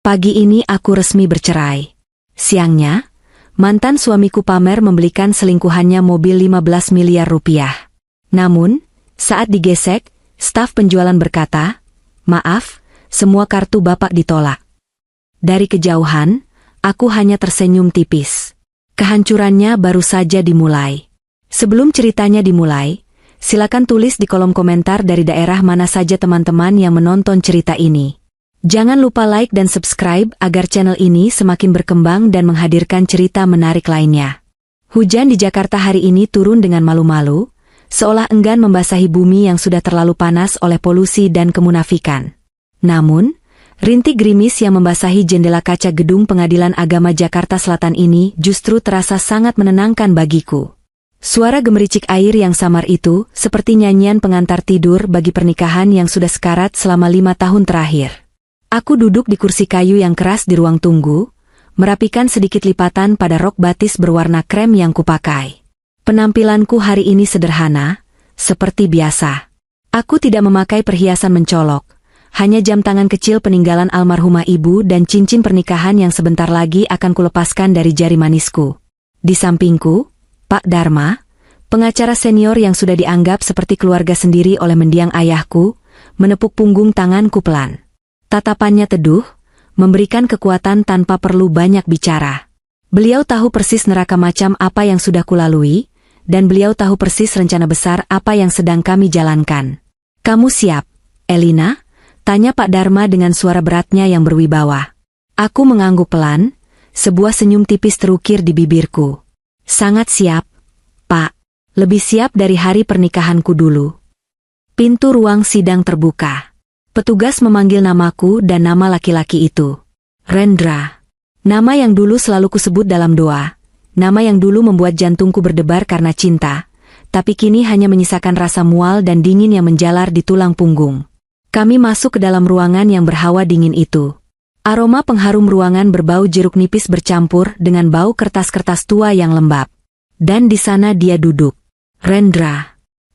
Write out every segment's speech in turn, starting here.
Pagi ini aku resmi bercerai. Siangnya, mantan suamiku pamer membelikan selingkuhannya mobil 15 miliar rupiah. Namun, saat digesek, staf penjualan berkata, "Maaf, semua kartu Bapak ditolak." Dari kejauhan, aku hanya tersenyum tipis. Kehancurannya baru saja dimulai. Sebelum ceritanya dimulai, silakan tulis di kolom komentar dari daerah mana saja teman-teman yang menonton cerita ini. Jangan lupa like dan subscribe agar channel ini semakin berkembang dan menghadirkan cerita menarik lainnya. Hujan di Jakarta hari ini turun dengan malu-malu, seolah enggan membasahi bumi yang sudah terlalu panas oleh polusi dan kemunafikan. Namun, rintik gerimis yang membasahi jendela kaca gedung Pengadilan Agama Jakarta Selatan ini justru terasa sangat menenangkan bagiku. Suara gemericik air yang samar itu seperti nyanyian pengantar tidur bagi pernikahan yang sudah sekarat selama 5 tahun terakhir. Aku duduk di kursi kayu yang keras di ruang tunggu, merapikan sedikit lipatan pada rok batis berwarna krem yang kupakai. Penampilanku hari ini sederhana, seperti biasa. Aku tidak memakai perhiasan mencolok, hanya jam tangan kecil peninggalan almarhumah ibu dan cincin pernikahan yang sebentar lagi akan kulepaskan dari jari manisku. Di sampingku, Pak Dharma, pengacara senior yang sudah dianggap seperti keluarga sendiri oleh mendiang ayahku, menepuk punggung tanganku pelan. Tatapannya teduh, memberikan kekuatan tanpa perlu banyak bicara. Beliau tahu persis neraka macam apa yang sudah kulalui, dan beliau tahu persis rencana besar apa yang sedang kami jalankan. "Kamu siap, Elina?" tanya Pak Dharma dengan suara beratnya yang berwibawa. Aku mengangguk pelan, sebuah senyum tipis terukir di bibirku. "Sangat siap, Pak. Lebih siap dari hari pernikahanku dulu." Pintu ruang sidang terbuka. Petugas memanggil namaku dan nama laki-laki itu. Rendra. Nama yang dulu selalu kusebut dalam doa. Nama yang dulu membuat jantungku berdebar karena cinta, tapi kini hanya menyisakan rasa mual dan dingin yang menjalar di tulang punggung. Kami masuk ke dalam ruangan yang berhawa dingin itu. Aroma pengharum ruangan berbau jeruk nipis bercampur dengan bau kertas-kertas tua yang lembab. Dan di sana dia duduk. Rendra.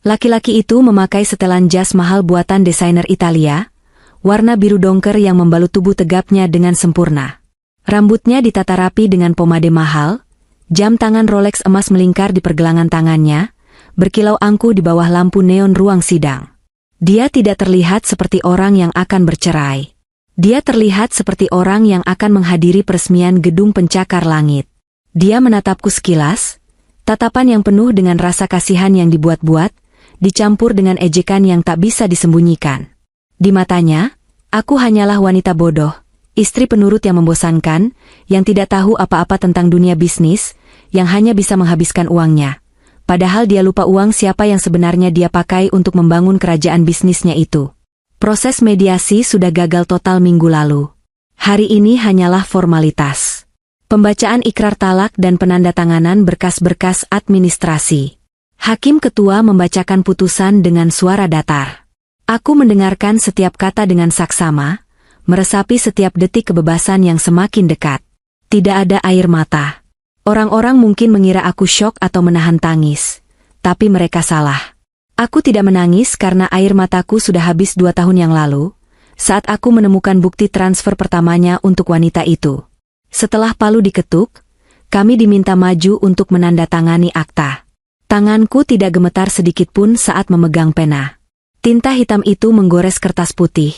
Laki-laki itu memakai setelan jas mahal buatan desainer Italia, warna biru dongker yang membalut tubuh tegapnya dengan sempurna. Rambutnya ditata rapi dengan pomade mahal, jam tangan Rolex emas melingkar di pergelangan tangannya, berkilau angkuh di bawah lampu neon ruang sidang. Dia tidak terlihat seperti orang yang akan bercerai. Dia terlihat seperti orang yang akan menghadiri peresmian gedung pencakar langit. Dia menatapku sekilas, tatapan yang penuh dengan rasa kasihan yang dibuat-buat, dicampur dengan ejekan yang tak bisa disembunyikan. Di matanya, aku hanyalah wanita bodoh, istri penurut yang membosankan, yang tidak tahu apa-apa tentang dunia bisnis, yang hanya bisa menghabiskan uangnya. Padahal dia lupa uang siapa yang sebenarnya dia pakai untuk membangun kerajaan bisnisnya itu. Proses mediasi sudah gagal total minggu lalu. Hari ini hanyalah formalitas. Pembacaan ikrar talak dan penandatanganan berkas-berkas administrasi. Hakim ketua membacakan putusan dengan suara datar. Aku mendengarkan setiap kata dengan saksama, meresapi setiap detik kebebasan yang semakin dekat. Tidak ada air mata. Orang-orang mungkin mengira aku syok atau menahan tangis, tapi mereka salah. Aku tidak menangis karena air mataku sudah habis 2 tahun yang lalu, saat aku menemukan bukti transfer pertamanya untuk wanita itu. Setelah palu diketuk, kami diminta maju untuk menandatangani akta. Tanganku tidak gemetar sedikitpun saat memegang pena. Tinta hitam itu menggores kertas putih,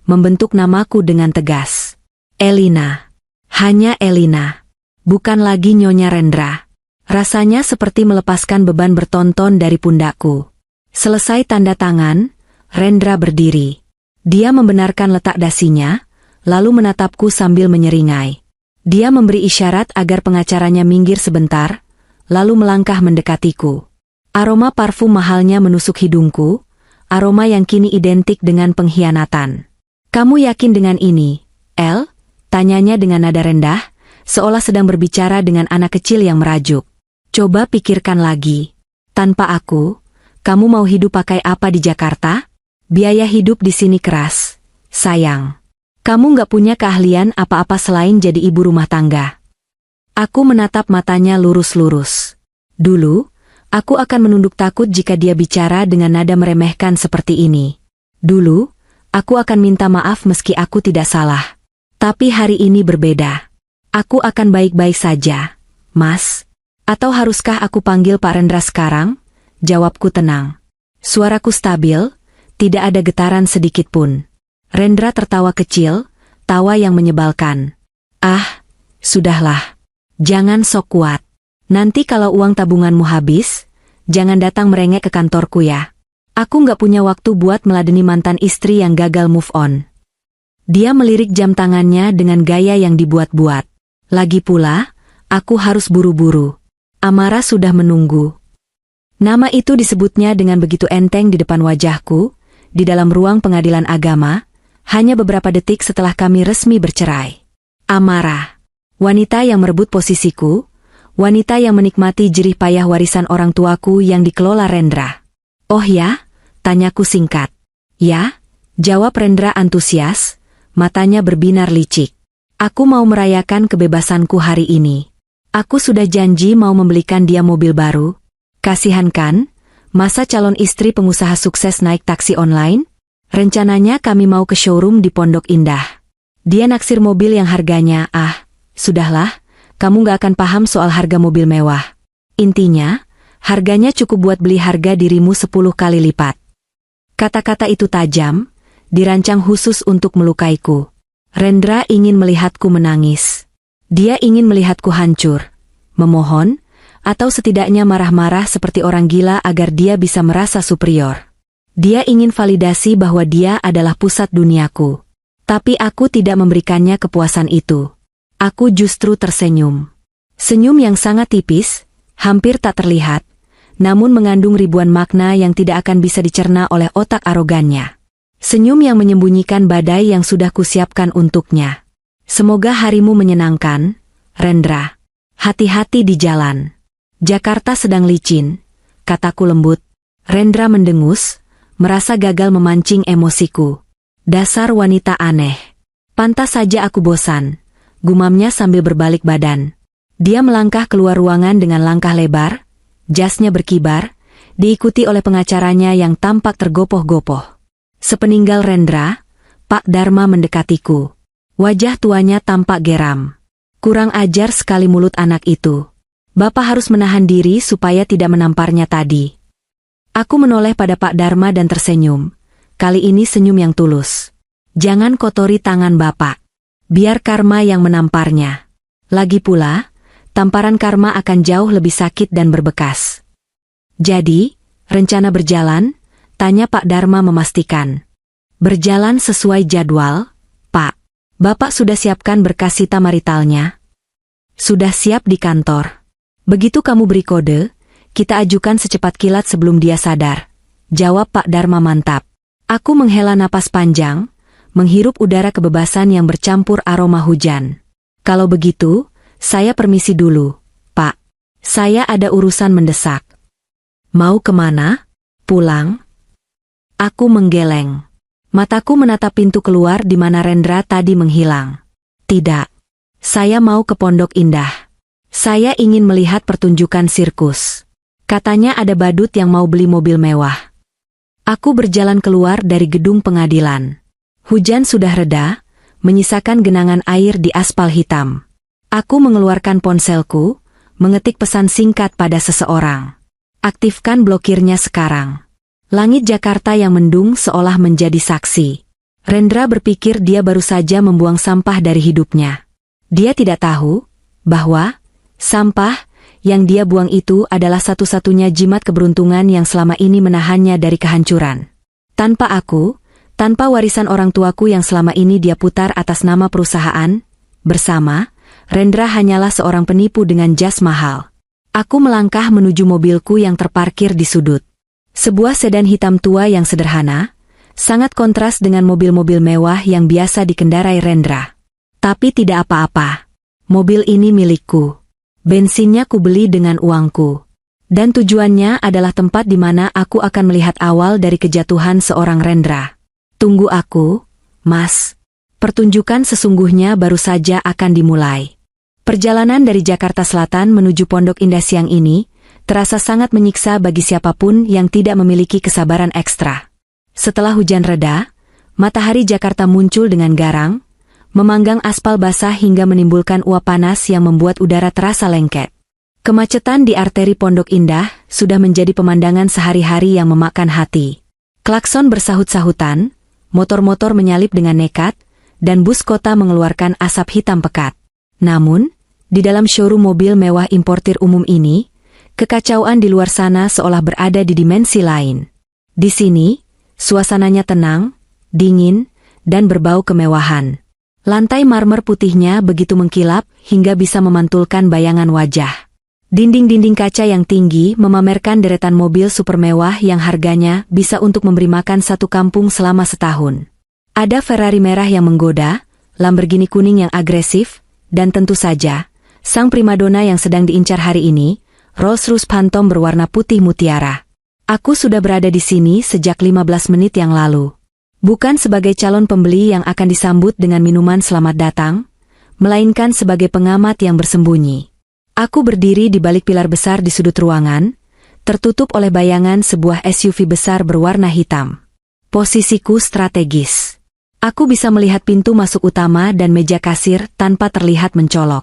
membentuk namaku dengan tegas. Elina. Hanya Elina. Bukan lagi Nyonya Rendra. Rasanya seperti melepaskan beban bertonton dari pundakku. Selesai tanda tangan, Rendra berdiri. Dia membenarkan letak dasinya, lalu menatapku sambil menyeringai. Dia memberi isyarat agar pengacaranya minggir sebentar, lalu melangkah mendekatiku. Aroma parfum mahalnya menusuk hidungku, aroma yang kini identik dengan pengkhianatan. "Kamu yakin dengan ini, El?" tanyanya dengan nada rendah, seolah sedang berbicara dengan anak kecil yang merajuk. "Coba pikirkan lagi. Tanpa aku, kamu mau hidup pakai apa di Jakarta? Biaya hidup di sini keras, sayang. Kamu nggak punya keahlian apa-apa selain jadi ibu rumah tangga." Aku menatap matanya lurus-lurus. Dulu, aku akan menunduk takut jika dia bicara dengan nada meremehkan seperti ini. Dulu, aku akan minta maaf meski aku tidak salah. Tapi hari ini berbeda. Aku akan baik-baik saja, Mas. Atau haruskah aku panggil Pak Rendra sekarang? Jawabku tenang. Suaraku stabil, tidak ada getaran sedikit pun. Rendra tertawa kecil, tawa yang menyebalkan. Ah, sudahlah. Jangan sok kuat. Nanti kalau uang tabunganmu habis, jangan datang merengek ke kantorku ya. Aku nggak punya waktu buat meladeni mantan istri yang gagal move on. Dia melirik jam tangannya dengan gaya yang dibuat-buat. Lagi pula, aku harus buru-buru. Amara sudah menunggu. Nama itu disebutnya dengan begitu enteng di depan wajahku, di dalam ruang pengadilan agama, hanya beberapa detik setelah kami resmi bercerai. Amara, wanita yang merebut posisiku, wanita yang menikmati jerih payah warisan orang tuaku yang dikelola Rendra. Oh ya? Tanyaku singkat. Ya, jawab Rendra antusias, matanya berbinar licik. Aku mau merayakan kebebasanku hari ini. Aku sudah janji mau membelikan dia mobil baru. Kasihan kan? Masa calon istri pengusaha sukses naik taksi online? Rencananya kami mau ke showroom di Pondok Indah. Dia naksir mobil yang harganya, sudahlah, kamu gak akan paham soal harga mobil mewah. Intinya, harganya cukup buat beli harga dirimu 10 kali lipat. Kata-kata itu tajam, dirancang khusus untuk melukaiku. Rendra ingin melihatku menangis. Dia ingin melihatku hancur, memohon, atau setidaknya marah-marah seperti orang gila agar dia bisa merasa superior. Dia ingin validasi bahwa dia adalah pusat duniaku. Tapi aku tidak memberikannya kepuasan itu. Aku justru tersenyum. Senyum yang sangat tipis, hampir tak terlihat, namun mengandung ribuan makna yang tidak akan bisa dicerna oleh otak arogannya. Senyum yang menyembunyikan badai yang sudah kusiapkan untuknya. Semoga harimu menyenangkan, Rendra. Hati-hati di jalan. Jakarta sedang licin, kataku lembut. Rendra mendengus, merasa gagal memancing emosiku. Dasar wanita aneh. Pantas saja aku bosan, gumamnya sambil berbalik badan. Dia melangkah keluar ruangan dengan langkah lebar, jasnya berkibar, diikuti oleh pengacaranya yang tampak tergopoh-gopoh. Sepeninggal Rendra, Pak Dharma mendekatiku. Wajah tuanya tampak geram. Kurang ajar sekali mulut anak itu. Bapak harus menahan diri supaya tidak menamparnya tadi. Aku menoleh pada Pak Dharma dan tersenyum. Kali ini senyum yang tulus. Jangan kotori tangan Bapak. Biar karma yang menamparnya. Lagi pula, tamparan karma akan jauh lebih sakit dan berbekas. Jadi, rencana berjalan? Tanya Pak Dharma memastikan. Berjalan sesuai jadwal, Pak. Bapak sudah siapkan berkas sita maritalnya? Sudah siap di kantor. Begitu kamu beri kode, kita ajukan secepat kilat sebelum dia sadar. Jawab Pak Dharma mantap. Aku menghela napas panjang, menghirup udara kebebasan yang bercampur aroma hujan. Kalau begitu, saya permisi dulu, Pak. Saya ada urusan mendesak. Mau kemana? Pulang? Aku menggeleng. Mataku menatap pintu keluar di mana Rendra tadi menghilang. Tidak. Saya mau ke Pondok Indah. Saya ingin melihat pertunjukan sirkus. Katanya ada badut yang mau beli mobil mewah. Aku berjalan keluar dari gedung pengadilan. Hujan sudah reda, menyisakan genangan air di aspal hitam. Aku mengeluarkan ponselku, mengetik pesan singkat pada seseorang. Aktifkan blokirnya sekarang. Langit Jakarta yang mendung seolah menjadi saksi. Rendra berpikir dia baru saja membuang sampah dari hidupnya. Dia tidak tahu bahwa sampah yang dia buang itu adalah satu-satunya jimat keberuntungan yang selama ini menahannya dari kehancuran. Tanpa aku, tanpa warisan orang tuaku yang selama ini dia putar atas nama perusahaan, bersama, Rendra hanyalah seorang penipu dengan jas mahal. Aku melangkah menuju mobilku yang terparkir di sudut. Sebuah sedan hitam tua yang sederhana, sangat kontras dengan mobil-mobil mewah yang biasa dikendarai Rendra. Tapi tidak apa-apa. Mobil ini milikku. Bensinnya kubeli dengan uangku. Dan tujuannya adalah tempat di mana aku akan melihat awal dari kejatuhan seorang Rendra. Tunggu aku, Mas. Pertunjukan sesungguhnya baru saja akan dimulai. Perjalanan dari Jakarta Selatan menuju Pondok Indah siang ini terasa sangat menyiksa bagi siapapun yang tidak memiliki kesabaran ekstra. Setelah hujan reda, matahari Jakarta muncul dengan garang, memanggang aspal basah hingga menimbulkan uap panas yang membuat udara terasa lengket. Kemacetan di arteri Pondok Indah sudah menjadi pemandangan sehari-hari yang memakan hati. Klakson bersahut-sahutan, motor-motor menyalip dengan nekat, dan bus kota mengeluarkan asap hitam pekat. Namun, di dalam showroom mobil mewah importir umum ini, kekacauan di luar sana seolah berada di dimensi lain. Di sini, suasananya tenang, dingin, dan berbau kemewahan. Lantai marmer putihnya begitu mengkilap hingga bisa memantulkan bayangan wajah. Dinding-dinding kaca yang tinggi memamerkan deretan mobil super mewah yang harganya bisa untuk memberi makan satu kampung selama setahun. Ada Ferrari merah yang menggoda, Lamborghini kuning yang agresif, dan tentu saja, sang primadona yang sedang diincar hari ini, Rolls-Royce Phantom berwarna putih mutiara. Aku sudah berada di sini sejak 15 menit yang lalu. Bukan sebagai calon pembeli yang akan disambut dengan minuman selamat datang, melainkan sebagai pengamat yang bersembunyi. Aku berdiri di balik pilar besar di sudut ruangan, tertutup oleh bayangan sebuah SUV besar berwarna hitam. Posisiku strategis. Aku bisa melihat pintu masuk utama dan meja kasir tanpa terlihat mencolok.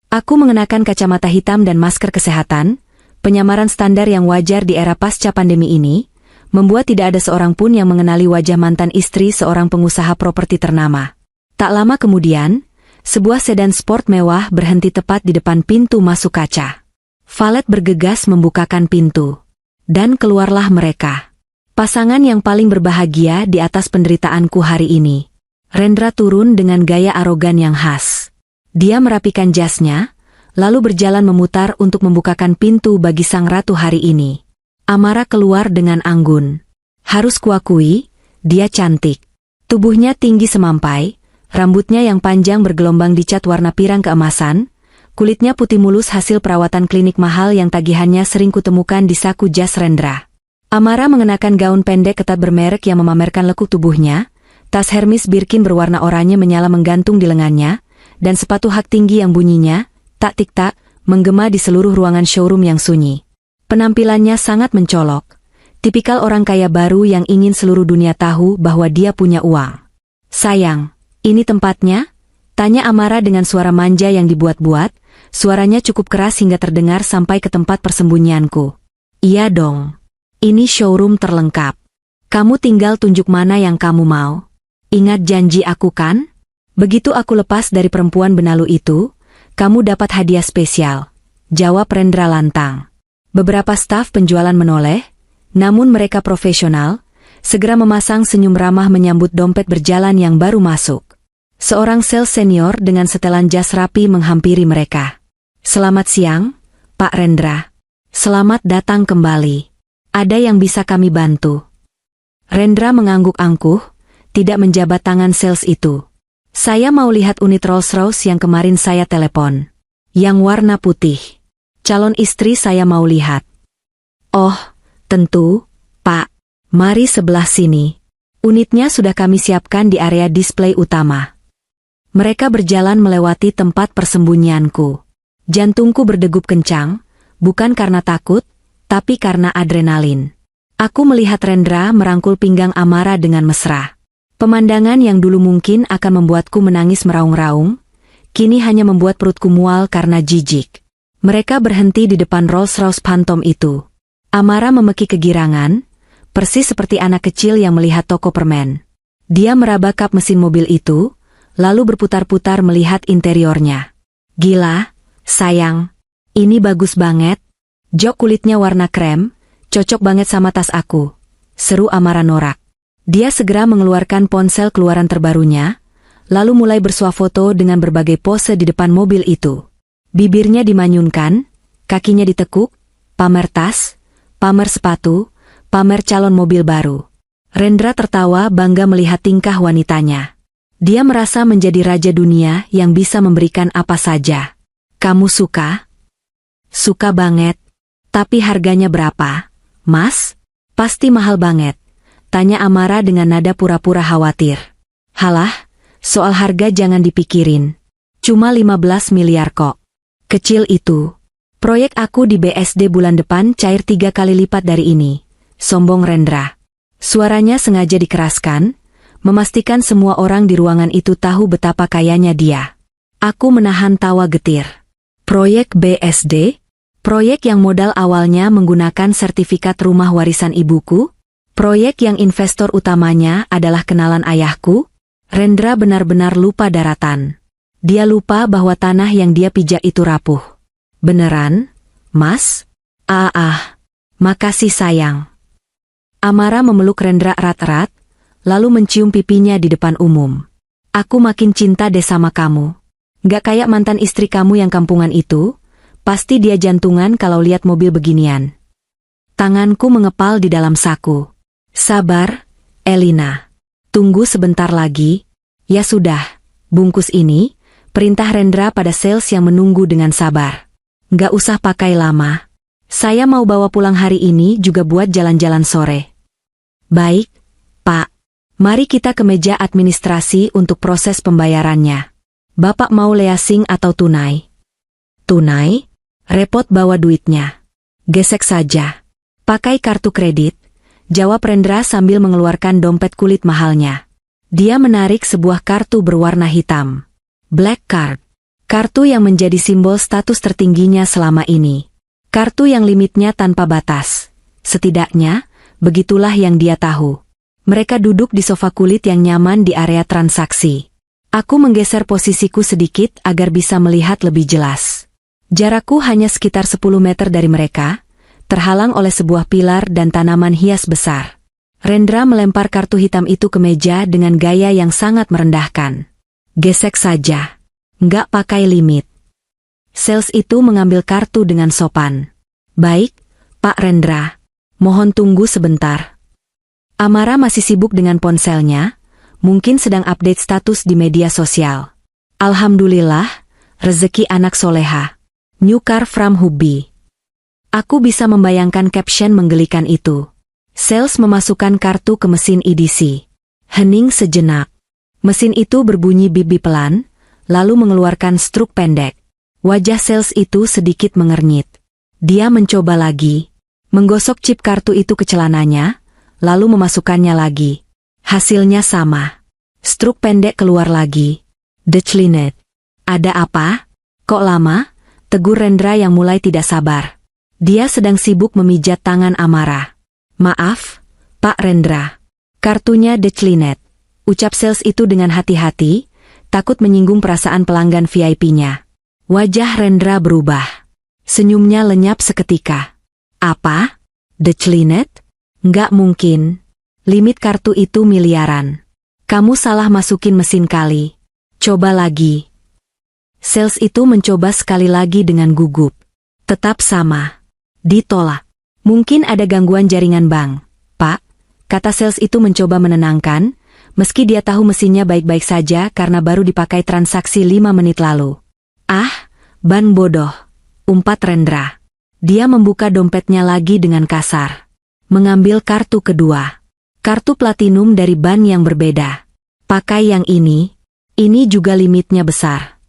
Aku mengenakan kacamata hitam dan masker kesehatan, penyamaran standar yang wajar di era pasca pandemi ini, membuat tidak ada seorang pun yang mengenali wajah mantan istri seorang pengusaha properti ternama. Tak lama kemudian, sebuah sedan sport mewah berhenti tepat di depan pintu masuk kaca. Valet bergegas membukakan pintu. Dan keluarlah mereka. Pasangan yang paling berbahagia di atas penderitaanku hari ini. Rendra turun dengan gaya arogan yang khas. Dia merapikan jasnya, lalu berjalan memutar untuk membukakan pintu bagi sang ratu hari ini. Amara keluar dengan anggun. Harus kuakui, dia cantik. Tubuhnya tinggi semampai, rambutnya yang panjang bergelombang dicat warna pirang keemasan, kulitnya putih mulus hasil perawatan klinik mahal yang tagihannya sering kutemukan di saku jas Rendra. Amara mengenakan gaun pendek ketat bermerek yang memamerkan lekuk tubuhnya, tas Hermes Birkin berwarna oranye menyala menggantung di lengannya, dan sepatu hak tinggi yang bunyinya, tak tik-tak, menggema di seluruh ruangan showroom yang sunyi. Penampilannya sangat mencolok, tipikal orang kaya baru yang ingin seluruh dunia tahu bahwa dia punya uang. Sayang, ini tempatnya? Tanya Amara dengan suara manja yang dibuat-buat, suaranya cukup keras hingga terdengar sampai ke tempat persembunyianku. Iya dong. Ini showroom terlengkap. Kamu tinggal tunjuk mana yang kamu mau. Ingat janji aku kan? Begitu aku lepas dari perempuan benalu itu, kamu dapat hadiah spesial. Jawab Rendra lantang. Beberapa staf penjualan menoleh, namun mereka profesional, segera memasang senyum ramah menyambut dompet berjalan yang baru masuk. Seorang sales senior dengan setelan jas rapi menghampiri mereka. Selamat siang, Pak Rendra. Selamat datang kembali. Ada yang bisa kami bantu? Rendra mengangguk angkuh, tidak menjabat tangan sales itu. Saya mau lihat unit Rolls-Royce yang kemarin saya telepon. Yang warna putih. Calon istri saya mau lihat. Oh, tentu, Pak. Mari sebelah sini. Unitnya sudah kami siapkan di area display utama. Mereka berjalan melewati tempat persembunyianku. Jantungku berdegup kencang, bukan karena takut, tapi karena adrenalin. Aku melihat Rendra merangkul pinggang Amara dengan mesra. Pemandangan yang dulu mungkin akan membuatku menangis meraung-raung, kini hanya membuat perutku mual karena jijik. Mereka berhenti di depan Rolls-Royce Phantom itu. Amara memeki kegirangan, persis seperti anak kecil yang melihat toko permen. Dia meraba kap mesin mobil itu, lalu berputar-putar melihat interiornya. Gila, sayang. Ini bagus banget. Jok kulitnya warna krem, cocok banget sama tas aku. Seru Amara norak. Dia segera mengeluarkan ponsel keluaran terbarunya, lalu mulai bersuah foto dengan berbagai pose di depan mobil itu. Bibirnya dimanyunkan, kakinya ditekuk, pamer tas, pamer sepatu, pamer calon mobil baru. Rendra tertawa bangga melihat tingkah wanitanya. Dia merasa menjadi raja dunia yang bisa memberikan apa saja. Kamu suka? Suka banget. Tapi harganya berapa, Mas? Pasti mahal banget. Tanya Amara dengan nada pura-pura khawatir. Halah, soal harga jangan dipikirin. Cuma 15 miliar kok. Kecil itu. Proyek aku di BSD bulan depan cair 3 kali lipat dari ini. Sombong Rendra. Suaranya sengaja dikeraskan, memastikan semua orang di ruangan itu tahu betapa kayanya dia. Aku menahan tawa getir. Proyek BSD? Proyek yang modal awalnya menggunakan sertifikat rumah warisan ibuku? Proyek yang investor utamanya adalah kenalan ayahku? Rendra benar-benar lupa daratan. Dia lupa bahwa tanah yang dia pijak itu rapuh. Beneran, Mas? Makasih sayang. Amara memeluk Rendra erat-erat, lalu mencium pipinya di depan umum. Aku makin cinta deh sama kamu. Gak kayak mantan istri kamu yang kampungan itu, pasti dia jantungan kalau lihat mobil beginian. Tanganku mengepal di dalam saku. Sabar, Elina. Tunggu sebentar lagi. Ya sudah, bungkus ini, perintah Rendra pada sales yang menunggu dengan sabar. Gak usah pakai lama. Saya mau bawa pulang hari ini juga buat jalan-jalan sore. Baik, Pak. Mari kita ke meja administrasi untuk proses pembayarannya. Bapak mau leasing atau tunai? Tunai? Repot bawa duitnya. Gesek saja. Pakai kartu kredit, jawab Rendra sambil mengeluarkan dompet kulit mahalnya. Dia menarik sebuah kartu berwarna hitam. Black Card. Kartu yang menjadi simbol status tertingginya selama ini. Kartu yang limitnya tanpa batas. Setidaknya, begitulah yang dia tahu. Mereka duduk di sofa kulit yang nyaman di area transaksi. Aku menggeser posisiku sedikit agar bisa melihat lebih jelas. Jarakku hanya sekitar 10 meter dari mereka, terhalang oleh sebuah pilar dan tanaman hias besar. Rendra melempar kartu hitam itu ke meja dengan gaya yang sangat merendahkan. Gesek saja. Nggak pakai limit. Sales itu mengambil kartu dengan sopan. Baik, Pak Rendra. Mohon tunggu sebentar. Amara masih sibuk dengan ponselnya, mungkin sedang update status di media sosial. Alhamdulillah, rezeki anak soleha. New car from hubby. Aku bisa membayangkan caption menggelikan itu. Sales memasukkan kartu ke mesin EDC. Hening sejenak. Mesin itu berbunyi bip-bip pelan, lalu mengeluarkan struk pendek. Wajah sales itu sedikit mengernyit. Dia mencoba lagi. Menggosok chip kartu itu ke celananya, lalu memasukkannya lagi. Hasilnya sama. Struk pendek keluar lagi. Declinet. Ada apa? Kok lama? Tegur Rendra yang mulai tidak sabar. Dia sedang sibuk memijat tangan Amara. Maaf, Pak Rendra. Kartunya declinet. Ucap sales itu dengan hati-hati, takut menyinggung perasaan pelanggan VIP-nya. Wajah Rendra berubah. Senyumnya lenyap seketika. Apa? Declinet? Nggak mungkin. Limit kartu itu miliaran. Kamu salah masukin mesin kali. Coba lagi. Sales itu mencoba sekali lagi dengan gugup. Tetap sama. Ditolak. Mungkin ada gangguan jaringan bank, Pak. Kata sales itu mencoba menenangkan, meski dia tahu mesinnya baik-baik saja karena baru dipakai transaksi 5 menit lalu. Ban bodoh, umpat Rendra. Dia membuka dompetnya lagi dengan kasar. Mengambil kartu kedua. Kartu platinum dari ban yang berbeda. Pakai yang ini juga limitnya besar.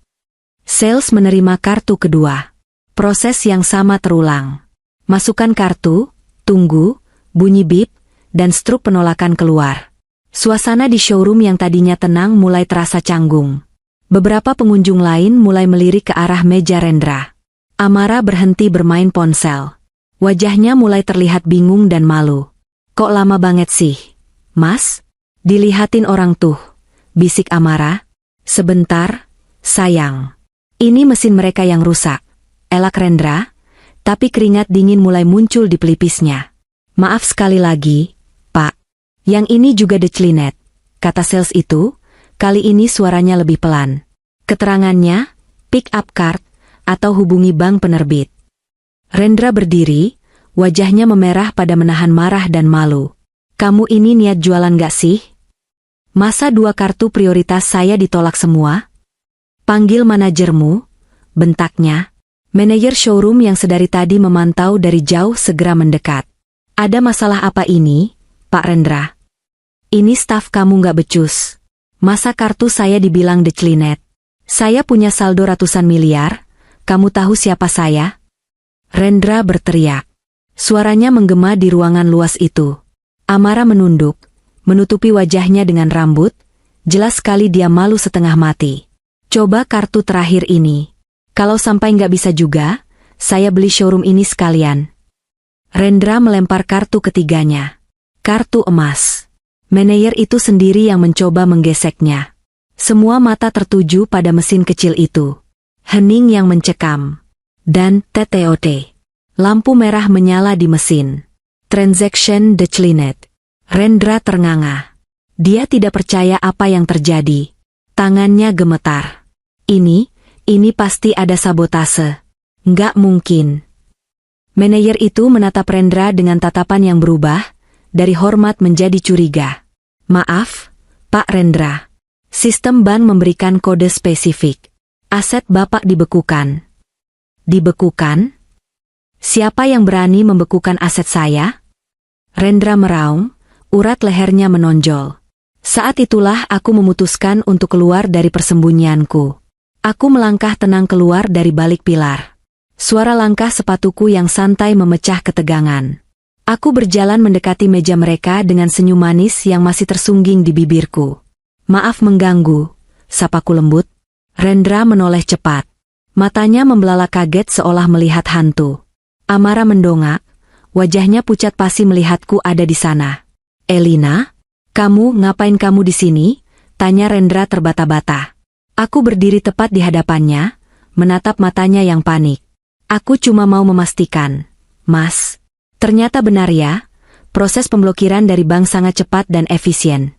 Sales menerima kartu kedua. Proses yang sama terulang. Masukkan kartu, tunggu, bunyi bip, dan struk penolakan keluar. Suasana di showroom yang tadinya tenang mulai terasa canggung. Beberapa pengunjung lain mulai melirik ke arah meja Rendra. Amara berhenti bermain ponsel. Wajahnya mulai terlihat bingung dan malu. Kok lama banget sih, Mas? Dilihatin orang tuh, bisik Amara. Sebentar, sayang. Ini mesin mereka yang rusak. Elak Rendra, tapi keringat dingin mulai muncul di pelipisnya. Maaf sekali lagi, Pak. Yang ini juga declinet, kata sales itu. Kali ini suaranya lebih pelan. Keterangannya, pick up card, atau hubungi bank penerbit. Rendra berdiri, wajahnya memerah pada menahan marah dan malu. Kamu ini niat jualan gak sih? Masa 2 kartu prioritas saya ditolak semua? Panggil manajermu, bentaknya. Manajer showroom yang sedari tadi memantau dari jauh segera mendekat. Ada masalah apa ini, Pak Rendra? Ini staf kamu gak becus. Masa kartu saya dibilang declinet? Saya punya saldo ratusan miliar, kamu tahu siapa saya? Rendra berteriak. Suaranya menggema di ruangan luas itu. Amara menunduk, menutupi wajahnya dengan rambut. Jelas sekali dia malu setengah mati. Coba kartu terakhir ini. Kalau sampai nggak bisa juga, saya beli showroom ini sekalian. Rendra melempar kartu ketiganya. Kartu emas. Manajer itu sendiri yang mencoba menggeseknya. Semua mata tertuju pada mesin kecil itu. Hening yang mencekam. Dan TTOT. Lampu merah menyala di mesin. Transaction declined. Rendra ternganga. Dia tidak percaya apa yang terjadi. Tangannya gemetar. Ini pasti ada sabotase. Nggak mungkin. Manajer itu menatap Rendra dengan tatapan yang berubah, dari hormat menjadi curiga. Maaf, Pak Rendra. Sistem bank memberikan kode spesifik. Aset Bapak dibekukan. Dibekukan? Siapa yang berani membekukan aset saya? Rendra meraung, urat lehernya menonjol. Saat itulah aku memutuskan untuk keluar dari persembunyianku. Aku melangkah tenang keluar dari balik pilar. Suara langkah sepatuku yang santai memecah ketegangan. Aku berjalan mendekati meja mereka dengan senyum manis yang masih tersungging di bibirku. Maaf mengganggu, sapaku lembut. Rendra menoleh cepat. Matanya membelalak kaget seolah melihat hantu. Amara mendongak, wajahnya pucat pasi melihatku ada di sana. Elina? Ngapain kamu di sini? Tanya Rendra terbata-bata. Aku berdiri tepat di hadapannya, menatap matanya yang panik. Aku cuma mau memastikan. Mas, ternyata benar ya, proses pemblokiran dari bank sangat cepat dan efisien.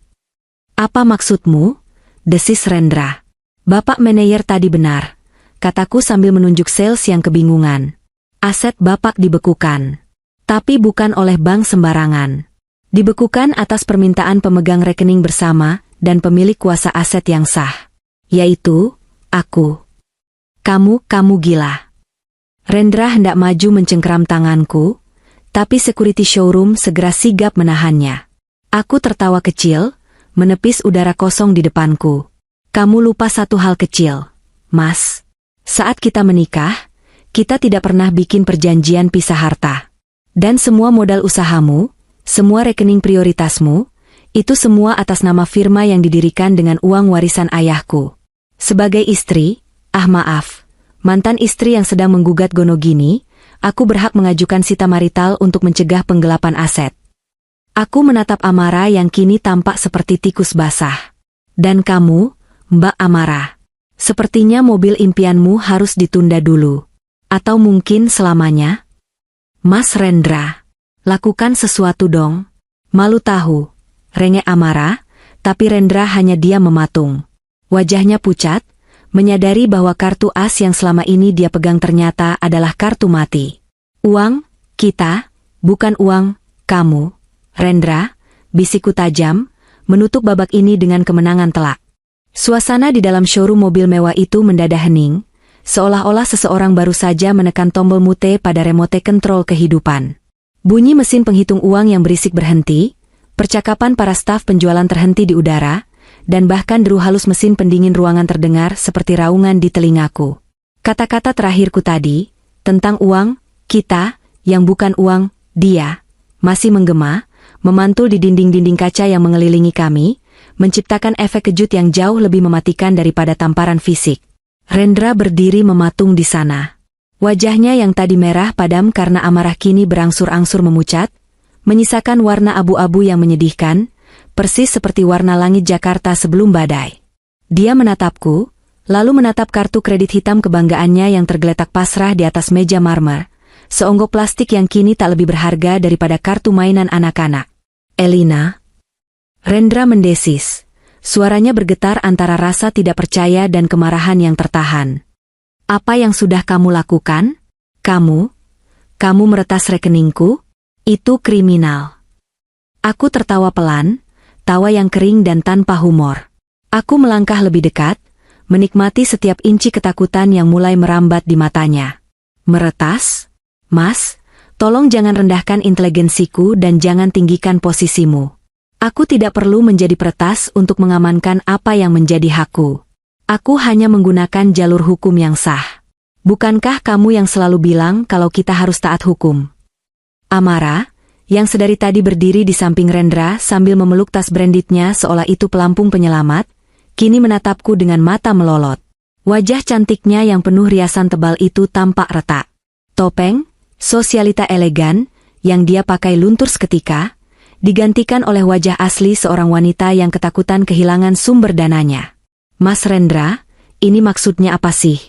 Apa maksudmu? Desis Rendra. Bapak manajer tadi benar, kataku sambil menunjuk sales yang kebingungan. Aset Bapak dibekukan. Tapi bukan oleh bank sembarangan. Dibekukan atas permintaan pemegang rekening bersama dan pemilik kuasa aset yang sah. Yaitu, aku. Kamu gila. Rendra hendak maju mencengkeram tanganku, tapi security showroom segera sigap menahannya. Aku tertawa kecil, menepis udara kosong di depanku. Kamu lupa satu hal kecil, Mas. Saat kita menikah, kita tidak pernah bikin perjanjian pisah harta. Dan semua modal usahamu, semua rekening prioritasmu, itu semua atas nama firma yang didirikan dengan uang warisan ayahku. Sebagai istri, maaf, mantan istri yang sedang menggugat Gonogini, aku berhak mengajukan sita marital untuk mencegah penggelapan aset. Aku menatap Amara yang kini tampak seperti tikus basah. Dan kamu, Mbak Amara, sepertinya mobil impianmu harus ditunda dulu. Atau mungkin selamanya? Mas Rendra, lakukan sesuatu dong. Malu tahu, rengek Amara, tapi Rendra hanya diam mematung. Wajahnya pucat, menyadari bahwa kartu as yang selama ini dia pegang ternyata adalah kartu mati. Uang, kita, bukan uang, kamu. Rendra, bisikku tajam, menutup babak ini dengan kemenangan telak. Suasana di dalam showroom mobil mewah itu mendadak hening, seolah-olah seseorang baru saja menekan tombol mute pada remote kontrol kehidupan. Bunyi mesin penghitung uang yang berisik berhenti, percakapan para staf penjualan terhenti di udara, dan bahkan deru halus mesin pendingin ruangan terdengar seperti raungan di telingaku. Kata-kata terakhirku tadi, tentang uang, kita, yang bukan uang, dia, masih menggema, memantul di dinding-dinding kaca yang mengelilingi kami, menciptakan efek kejut yang jauh lebih mematikan daripada tamparan fisik. Rendra berdiri mematung di sana. Wajahnya yang tadi merah padam karena amarah kini berangsur-angsur memucat, menyisakan warna abu-abu yang menyedihkan, persis seperti warna langit Jakarta sebelum badai. Dia menatapku, lalu menatap kartu kredit hitam kebanggaannya yang tergeletak pasrah di atas meja marmer, seonggok plastik yang kini tak lebih berharga daripada kartu mainan anak-anak. Elina? Rendra mendesis. Suaranya bergetar antara rasa tidak percaya dan kemarahan yang tertahan. Apa yang sudah kamu lakukan? Kamu meretas rekeningku? Itu kriminal. Aku tertawa pelan, tawa yang kering dan tanpa humor. Aku melangkah lebih dekat, menikmati setiap inci ketakutan yang mulai merambat di matanya. Meretas? Mas, tolong jangan rendahkan inteligensiku dan jangan tinggikan posisimu. Aku tidak perlu menjadi peretas untuk mengamankan apa yang menjadi hakku. Aku hanya menggunakan jalur hukum yang sah. Bukankah kamu yang selalu bilang kalau kita harus taat hukum? Amara, yang sedari tadi berdiri di samping Rendra sambil memeluk tas brandednya seolah itu pelampung penyelamat, kini menatapku dengan mata melolot. Wajah cantiknya yang penuh riasan tebal itu tampak retak. Topeng, sosialita elegan, yang dia pakai luntur seketika, digantikan oleh wajah asli seorang wanita yang ketakutan kehilangan sumber dananya. Mas Rendra, ini maksudnya apa sih?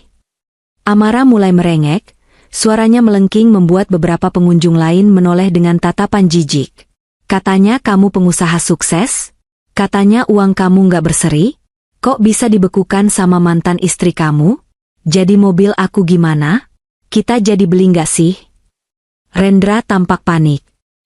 Amara mulai merengek, suaranya melengking membuat beberapa pengunjung lain menoleh dengan tatapan jijik. Katanya kamu pengusaha sukses? Katanya uang kamu nggak berseri? Kok bisa dibekukan sama mantan istri kamu? Jadi mobil aku gimana? Kita jadi beli nggak sih? Rendra tampak panik.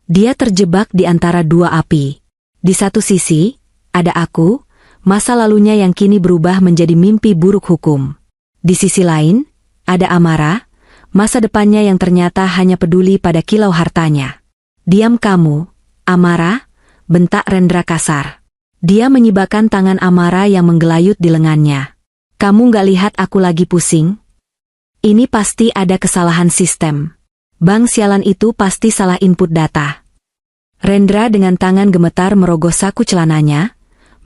Dia terjebak di antara dua api. Di satu sisi, ada aku, masa lalunya yang kini berubah menjadi mimpi buruk hukum. Di sisi lain, ada Amara, masa depannya yang ternyata hanya peduli pada kilau hartanya. Diam kamu, Amara, bentak Rendra kasar. Dia menyibakkan tangan Amara yang menggelayut di lengannya. Kamu nggak lihat aku lagi pusing? Ini pasti ada kesalahan sistem. Bang sialan itu pasti salah input data. Rendra dengan tangan gemetar merogoh saku celananya,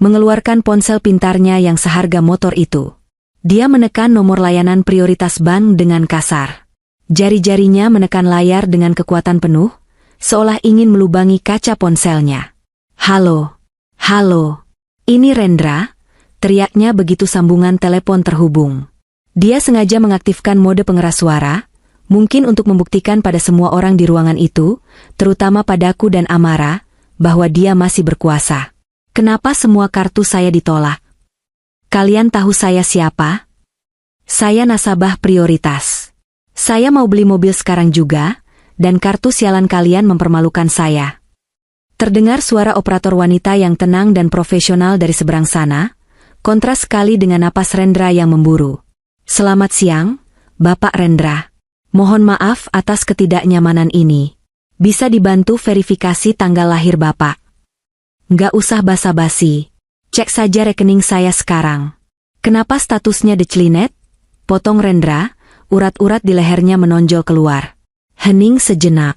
mengeluarkan ponsel pintarnya yang seharga motor itu. Dia menekan nomor layanan prioritas bank dengan kasar. Jari-jarinya menekan layar dengan kekuatan penuh, seolah ingin melubangi kaca ponselnya. Halo, halo, ini Rendra, teriaknya begitu sambungan telepon terhubung. Dia sengaja mengaktifkan mode pengeras suara, mungkin untuk membuktikan pada semua orang di ruangan itu, terutama padaku dan Amara, bahwa dia masih berkuasa. Kenapa semua kartu saya ditolak? Kalian tahu saya siapa? Saya nasabah prioritas. Saya mau beli mobil sekarang juga, dan kartu sialan kalian mempermalukan saya. Terdengar suara operator wanita yang tenang dan profesional dari seberang sana, kontras sekali dengan napas Rendra yang memburu. Selamat siang, Bapak Rendra. Mohon maaf atas ketidaknyamanan ini. Bisa dibantu verifikasi tanggal lahir Bapak? Nggak usah basa-basi. Cek saja rekening saya sekarang. Kenapa statusnya declinet? Potong Rendra, urat-urat di lehernya menonjol keluar. Hening sejenak.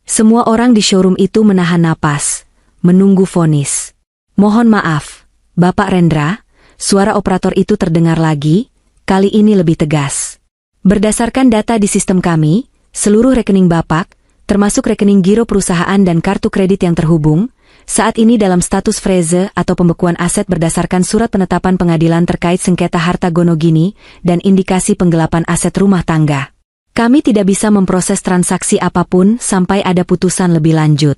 Semua orang di showroom itu menahan napas, menunggu vonis. Mohon maaf, Bapak Rendra, suara operator itu terdengar lagi, kali ini lebih tegas. Berdasarkan data di sistem kami, seluruh rekening Bapak, termasuk rekening giro perusahaan dan kartu kredit yang terhubung, saat ini dalam status freeze atau pembekuan aset berdasarkan surat penetapan pengadilan terkait sengketa harta Gonogini dan indikasi penggelapan aset rumah tangga. Kami tidak bisa memproses transaksi apapun sampai ada putusan lebih lanjut.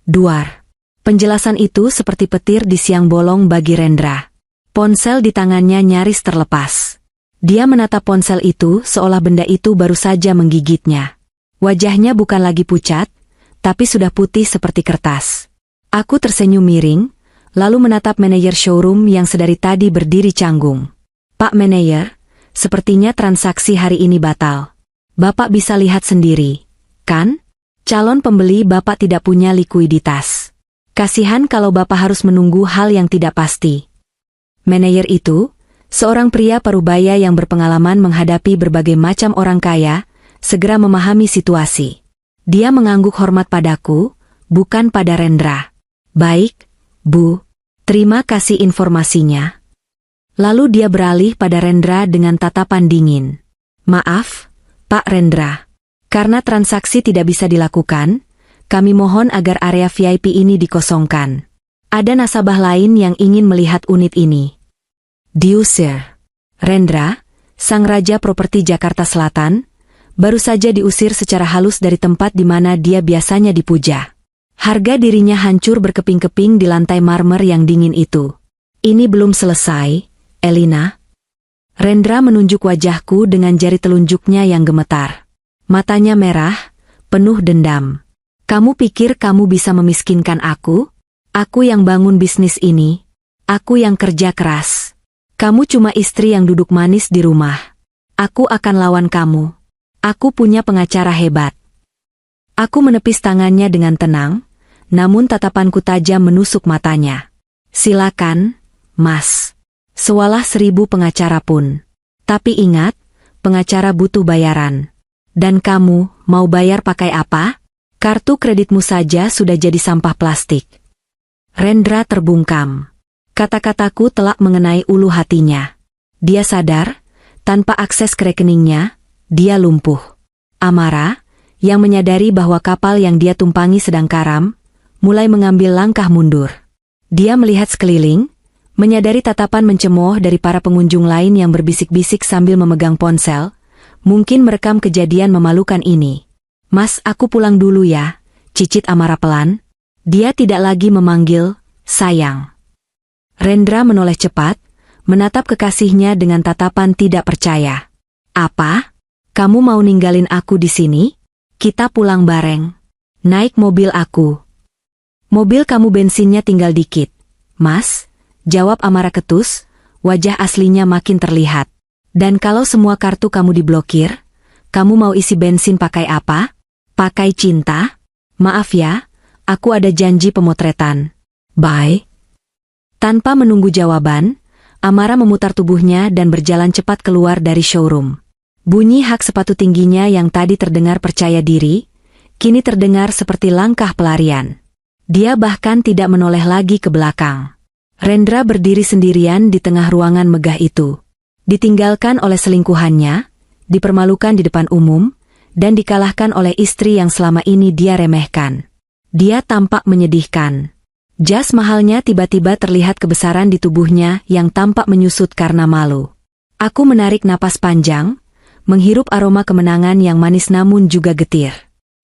Duar. Penjelasan itu seperti petir di siang bolong bagi Rendra. Ponsel di tangannya nyaris terlepas. Dia menatap ponsel itu seolah benda itu baru saja menggigitnya. Wajahnya bukan lagi pucat, tapi sudah putih seperti kertas. Aku tersenyum miring, lalu menatap manajer showroom yang sedari tadi berdiri canggung. Pak manajer, sepertinya transaksi hari ini batal. Bapak bisa lihat sendiri, kan? Calon pembeli Bapak tidak punya likuiditas. Kasihan kalau Bapak harus menunggu hal yang tidak pasti. Manajer itu, seorang pria parubaya yang berpengalaman menghadapi berbagai macam orang kaya, segera memahami situasi. Dia mengangguk hormat padaku, bukan pada Rendra. Baik, Bu. Terima kasih informasinya. Lalu dia beralih pada Rendra dengan tatapan dingin. Maaf, Pak Rendra. Karena transaksi tidak bisa dilakukan, kami mohon agar area VIP ini dikosongkan. Ada nasabah lain yang ingin melihat unit ini. Diusir. Rendra, sang raja properti Jakarta Selatan, baru saja diusir secara halus dari tempat di mana dia biasanya dipuja. Harga dirinya hancur berkeping-keping di lantai marmer yang dingin itu. Ini belum selesai, Elina. Rendra menunjuk wajahku dengan jari telunjuknya yang gemetar. Matanya merah, penuh dendam. Kamu pikir kamu bisa memiskinkan aku? Aku yang bangun bisnis ini. Aku yang kerja keras. Kamu cuma istri yang duduk manis di rumah. Aku akan lawan kamu. Aku punya pengacara hebat. Aku menepis tangannya dengan tenang, namun tatapanku tajam menusuk matanya. Silakan, Mas. Sewalah 1000 pengacara pun. Tapi ingat, pengacara butuh bayaran. Dan kamu, mau bayar pakai apa? Kartu kreditmu saja sudah jadi sampah plastik. Rendra terbungkam. Kata-kataku telak mengenai ulu hatinya. Dia sadar, tanpa akses ke rekeningnya, dia lumpuh. Amara, yang menyadari bahwa kapal yang dia tumpangi sedang karam, mulai mengambil langkah mundur. Dia melihat sekeliling, menyadari tatapan mencemooh dari para pengunjung lain yang berbisik-bisik sambil memegang ponsel, mungkin merekam kejadian memalukan ini. "Mas, aku pulang dulu ya," cicit Amara pelan. Dia tidak lagi memanggil, "sayang." Rendra menoleh cepat, menatap kekasihnya dengan tatapan tidak percaya. "Apa? Kamu mau ninggalin aku di sini? Kita pulang bareng. Naik mobil aku." "Mobil kamu bensinnya tinggal dikit, Mas," jawab Amara ketus, wajah aslinya makin terlihat. "Dan kalau semua kartu kamu diblokir, kamu mau isi bensin pakai apa? Pakai cinta? Maaf ya, aku ada janji pemotretan. Bye." Tanpa menunggu jawaban, Amara memutar tubuhnya dan berjalan cepat keluar dari showroom. Bunyi hak sepatu tingginya yang tadi terdengar percaya diri, kini terdengar seperti langkah pelarian. Dia bahkan tidak menoleh lagi ke belakang. Rendra berdiri sendirian di tengah ruangan megah itu. Ditinggalkan oleh selingkuhannya, dipermalukan di depan umum, dan dikalahkan oleh istri yang selama ini dia remehkan. Dia tampak menyedihkan. Jas mahalnya tiba-tiba terlihat kebesaran di tubuhnya yang tampak menyusut karena malu. Aku menarik napas panjang, menghirup aroma kemenangan yang manis namun juga getir.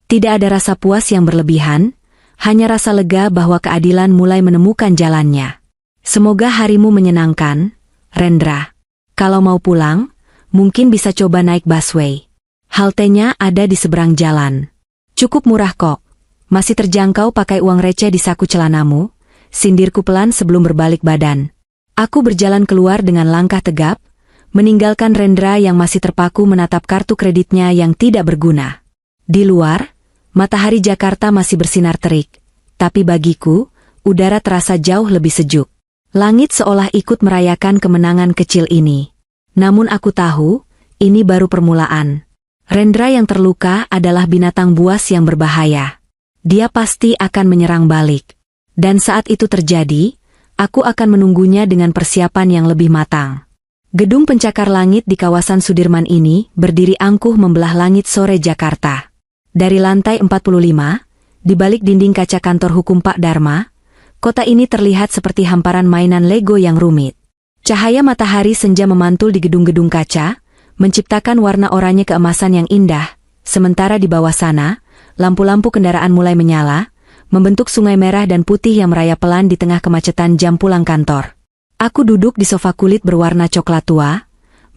Tidak ada rasa puas yang berlebihan, hanya rasa lega bahwa keadilan mulai menemukan jalannya. "Semoga harimu menyenangkan, Rendra. Kalau mau pulang, mungkin bisa coba naik busway. Haltenya ada di seberang jalan. Cukup murah kok. Masih terjangkau pakai uang receh di saku celanamu," sindirku pelan sebelum berbalik badan. Aku berjalan keluar dengan langkah tegap, meninggalkan Rendra yang masih terpaku menatap kartu kreditnya yang tidak berguna. Di luar, matahari Jakarta masih bersinar terik, tapi bagiku, udara terasa jauh lebih sejuk. Langit seolah ikut merayakan kemenangan kecil ini. Namun aku tahu, ini baru permulaan. Rendra yang terluka adalah binatang buas yang berbahaya. Dia pasti akan menyerang balik. Dan saat itu terjadi, aku akan menunggunya dengan persiapan yang lebih matang. Gedung pencakar langit di kawasan Sudirman ini berdiri angkuh membelah langit sore Jakarta. Dari lantai 45, di balik dinding kaca kantor hukum Pak Dharma, kota ini terlihat seperti hamparan mainan Lego yang rumit. Cahaya matahari senja memantul di gedung-gedung kaca, menciptakan warna oranye keemasan yang indah, sementara di bawah sana, lampu-lampu kendaraan mulai menyala, membentuk sungai merah dan putih yang merayap pelan di tengah kemacetan jam pulang kantor. Aku duduk di sofa kulit berwarna coklat tua,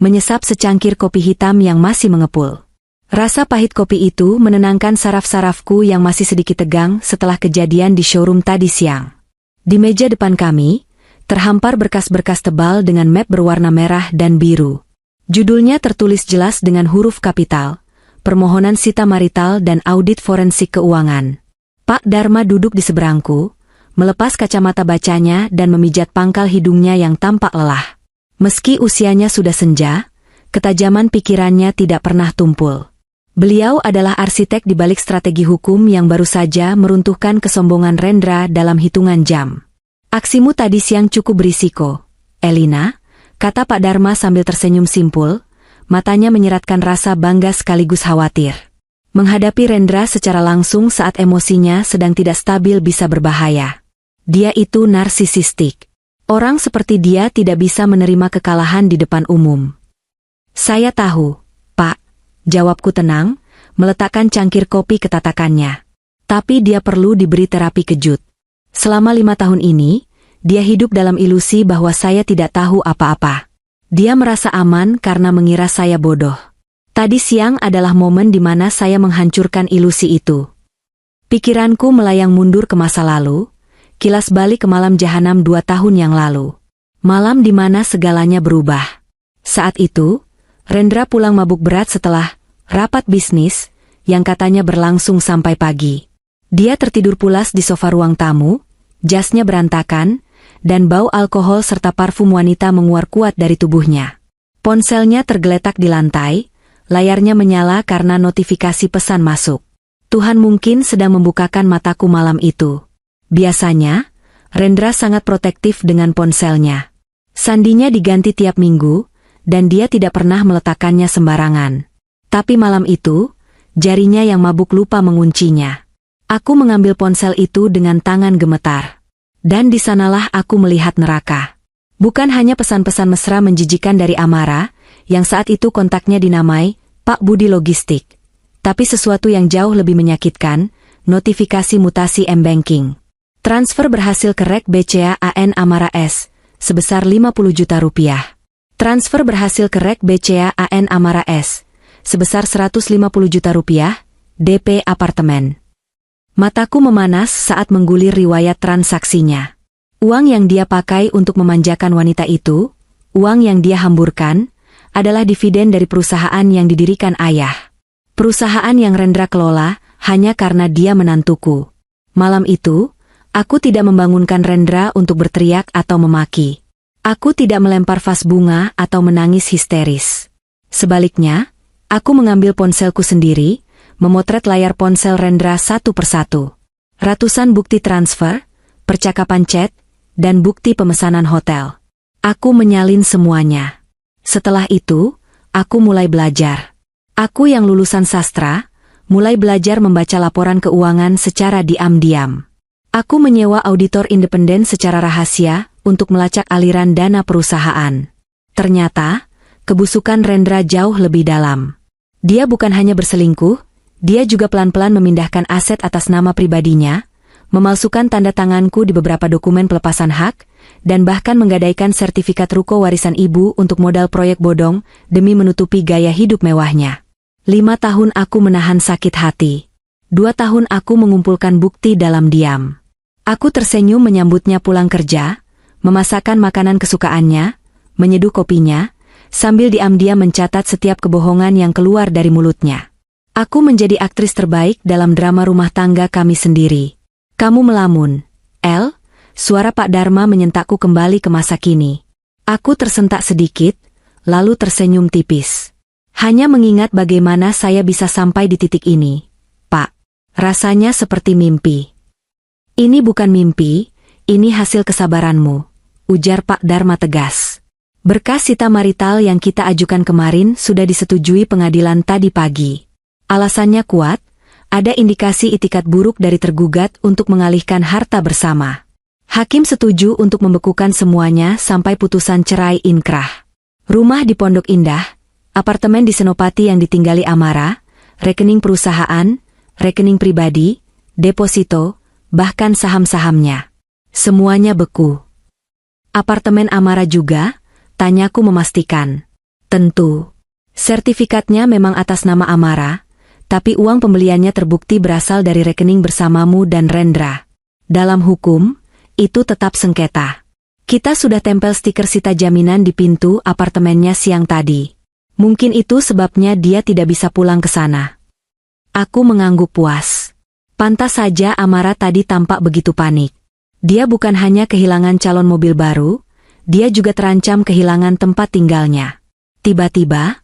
menyesap secangkir kopi hitam yang masih mengepul. Rasa pahit kopi itu menenangkan saraf-sarafku yang masih sedikit tegang setelah kejadian di showroom tadi siang. Di meja depan kami, terhampar berkas-berkas tebal dengan map berwarna merah dan biru. Judulnya tertulis jelas dengan huruf kapital, permohonan sita marital dan audit forensik keuangan. Pak Dharma duduk di seberangku, melepas kacamata bacanya dan memijat pangkal hidungnya yang tampak lelah. Meski usianya sudah senja, ketajaman pikirannya tidak pernah tumpul. Beliau adalah arsitek di balik strategi hukum yang baru saja meruntuhkan kesombongan Rendra dalam hitungan jam. "Aksimu tadi siang cukup berisiko, Elina," kata Pak Dharma sambil tersenyum simpul, matanya menyeratkan rasa bangga sekaligus khawatir. Menghadapi Rendra secara langsung saat emosinya sedang tidak stabil bisa berbahaya. Dia itu narsisistik. Orang seperti dia tidak bisa menerima kekalahan di depan umum. "Saya tahu, Pak," jawabku tenang, meletakkan cangkir kopi ke tatakannya. "Tapi dia perlu diberi terapi kejut. Selama 5 tahun ini, dia hidup dalam ilusi bahwa saya tidak tahu apa-apa. Dia merasa aman karena mengira saya bodoh. Tadi siang adalah momen di mana saya menghancurkan ilusi itu." Pikiranku melayang mundur ke masa lalu, kilas balik ke malam jahanam 2 tahun yang lalu. Malam di mana segalanya berubah. Saat itu, Rendra pulang mabuk berat setelah rapat bisnis yang katanya berlangsung sampai pagi. Dia tertidur pulas di sofa ruang tamu, jasnya berantakan, dan bau alkohol serta parfum wanita menguar kuat dari tubuhnya. Ponselnya tergeletak di lantai, layarnya menyala karena notifikasi pesan masuk. Tuhan mungkin sedang membukakan mataku malam itu. Biasanya, Rendra sangat protektif dengan ponselnya. Sandinya diganti tiap minggu, dan dia tidak pernah meletakkannya sembarangan. Tapi malam itu, jarinya yang mabuk lupa menguncinya. Aku mengambil ponsel itu dengan tangan gemetar. Dan di sanalah aku melihat neraka. Bukan hanya pesan-pesan mesra menjijikan dari Amara, yang saat itu kontaknya dinamai Pak Budi Logistik. Tapi sesuatu yang jauh lebih menyakitkan, notifikasi mutasi M-Banking. Transfer berhasil ke rek BCA AN Amara S, sebesar 50 juta rupiah. Transfer berhasil ke rek BCA AN Amara S, sebesar 150 juta rupiah, DP apartemen. Mataku memanas saat menggulir riwayat transaksinya. Uang yang dia pakai untuk memanjakan wanita itu, uang yang dia hamburkan, adalah dividen dari perusahaan yang didirikan ayah. Perusahaan yang Rendra kelola hanya karena dia menantuku. Malam itu, aku tidak membangunkan Rendra untuk berteriak atau memaki. Aku tidak melempar vas bunga atau menangis histeris. Sebaliknya, aku mengambil ponselku sendiri, memotret layar ponsel Rendra satu persatu. Ratusan bukti transfer, percakapan chat, dan bukti pemesanan hotel. Aku menyalin semuanya. Setelah itu, aku mulai belajar. Aku yang lulusan sastra, mulai belajar membaca laporan keuangan secara diam-diam. Aku menyewa auditor independen secara rahasia untuk melacak aliran dana perusahaan. Ternyata, kebusukan Rendra jauh lebih dalam. Dia bukan hanya berselingkuh, dia juga pelan-pelan memindahkan aset atas nama pribadinya, memalsukan tanda tanganku di beberapa dokumen pelepasan hak, dan bahkan menggadaikan sertifikat ruko warisan ibu untuk modal proyek bodong demi menutupi gaya hidup mewahnya. 5 tahun aku menahan sakit hati. 2 tahun aku mengumpulkan bukti dalam diam. Aku tersenyum menyambutnya pulang kerja, memasakkan makanan kesukaannya, menyeduh kopinya, sambil diam-diam mencatat setiap kebohongan yang keluar dari mulutnya. Aku menjadi aktris terbaik dalam drama rumah tangga kami sendiri. Kamu melamun, El, suara Pak Dharma menyentakku kembali ke masa kini. Aku tersentak sedikit, lalu tersenyum tipis. Hanya mengingat bagaimana saya bisa sampai di titik ini, Pak. Rasanya seperti mimpi. Ini bukan mimpi, ini hasil kesabaranmu, ujar Pak Dharma tegas. Berkas sita marital yang kita ajukan kemarin sudah disetujui pengadilan tadi pagi. Alasannya kuat, ada indikasi itikat buruk dari tergugat untuk mengalihkan harta bersama. Hakim setuju untuk membekukan semuanya sampai putusan cerai inkrah. Rumah di Pondok Indah, apartemen di Senopati yang ditinggali Amara, rekening perusahaan, rekening pribadi, deposito, bahkan saham-sahamnya. Semuanya beku. Apartemen Amara juga, tanyaku memastikan. Tentu. Sertifikatnya memang atas nama Amara, tapi uang pembeliannya terbukti berasal dari rekening bersamamu dan Rendra. Dalam hukum, itu tetap sengketa. Kita sudah tempel stiker sita jaminan di pintu apartemennya siang tadi. Mungkin itu sebabnya dia tidak bisa pulang ke sana. Aku mengangguk puas. Pantas saja Amara tadi tampak begitu panik. Dia bukan hanya kehilangan calon mobil baru, dia juga terancam kehilangan tempat tinggalnya. Tiba-tiba,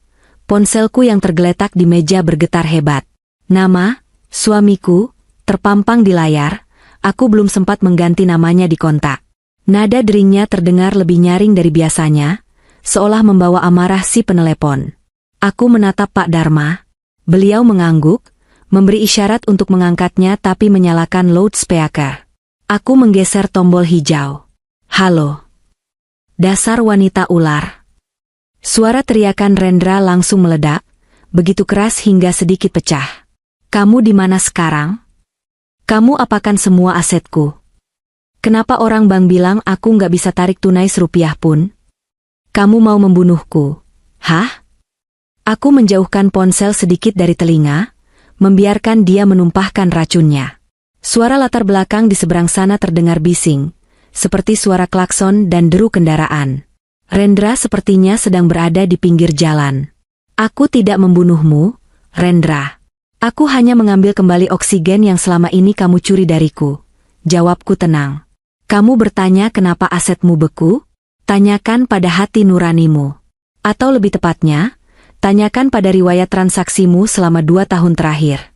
ponselku yang tergeletak di meja bergetar hebat. Nama, suamiku, terpampang di layar, aku belum sempat mengganti namanya di kontak. Nada deringnya terdengar lebih nyaring dari biasanya, seolah membawa amarah si penelepon. Aku menatap Pak Dharma. Beliau mengangguk, memberi isyarat untuk mengangkatnya tapi menyalakan loudspeaker. Aku menggeser tombol hijau. Halo. Dasar wanita ular. Suara teriakan Rendra langsung meledak, begitu keras hingga sedikit pecah. Kamu di mana sekarang? Kamu apakan semua asetku? Kenapa orang bank bilang aku nggak bisa tarik tunai serupiah pun? Kamu mau membunuhku? Hah? Aku menjauhkan ponsel sedikit dari telinga, membiarkan dia menumpahkan racunnya. Suara latar belakang di seberang sana terdengar bising, seperti suara klakson dan deru kendaraan. Rendra sepertinya sedang berada di pinggir jalan. Aku tidak membunuhmu, Rendra. Aku hanya mengambil kembali oksigen yang selama ini kamu curi dariku. Jawabku tenang. Kamu bertanya kenapa asetmu beku? Tanyakan pada hati nuranimu. Atau lebih tepatnya, tanyakan pada riwayat transaksimu selama 2 tahun terakhir.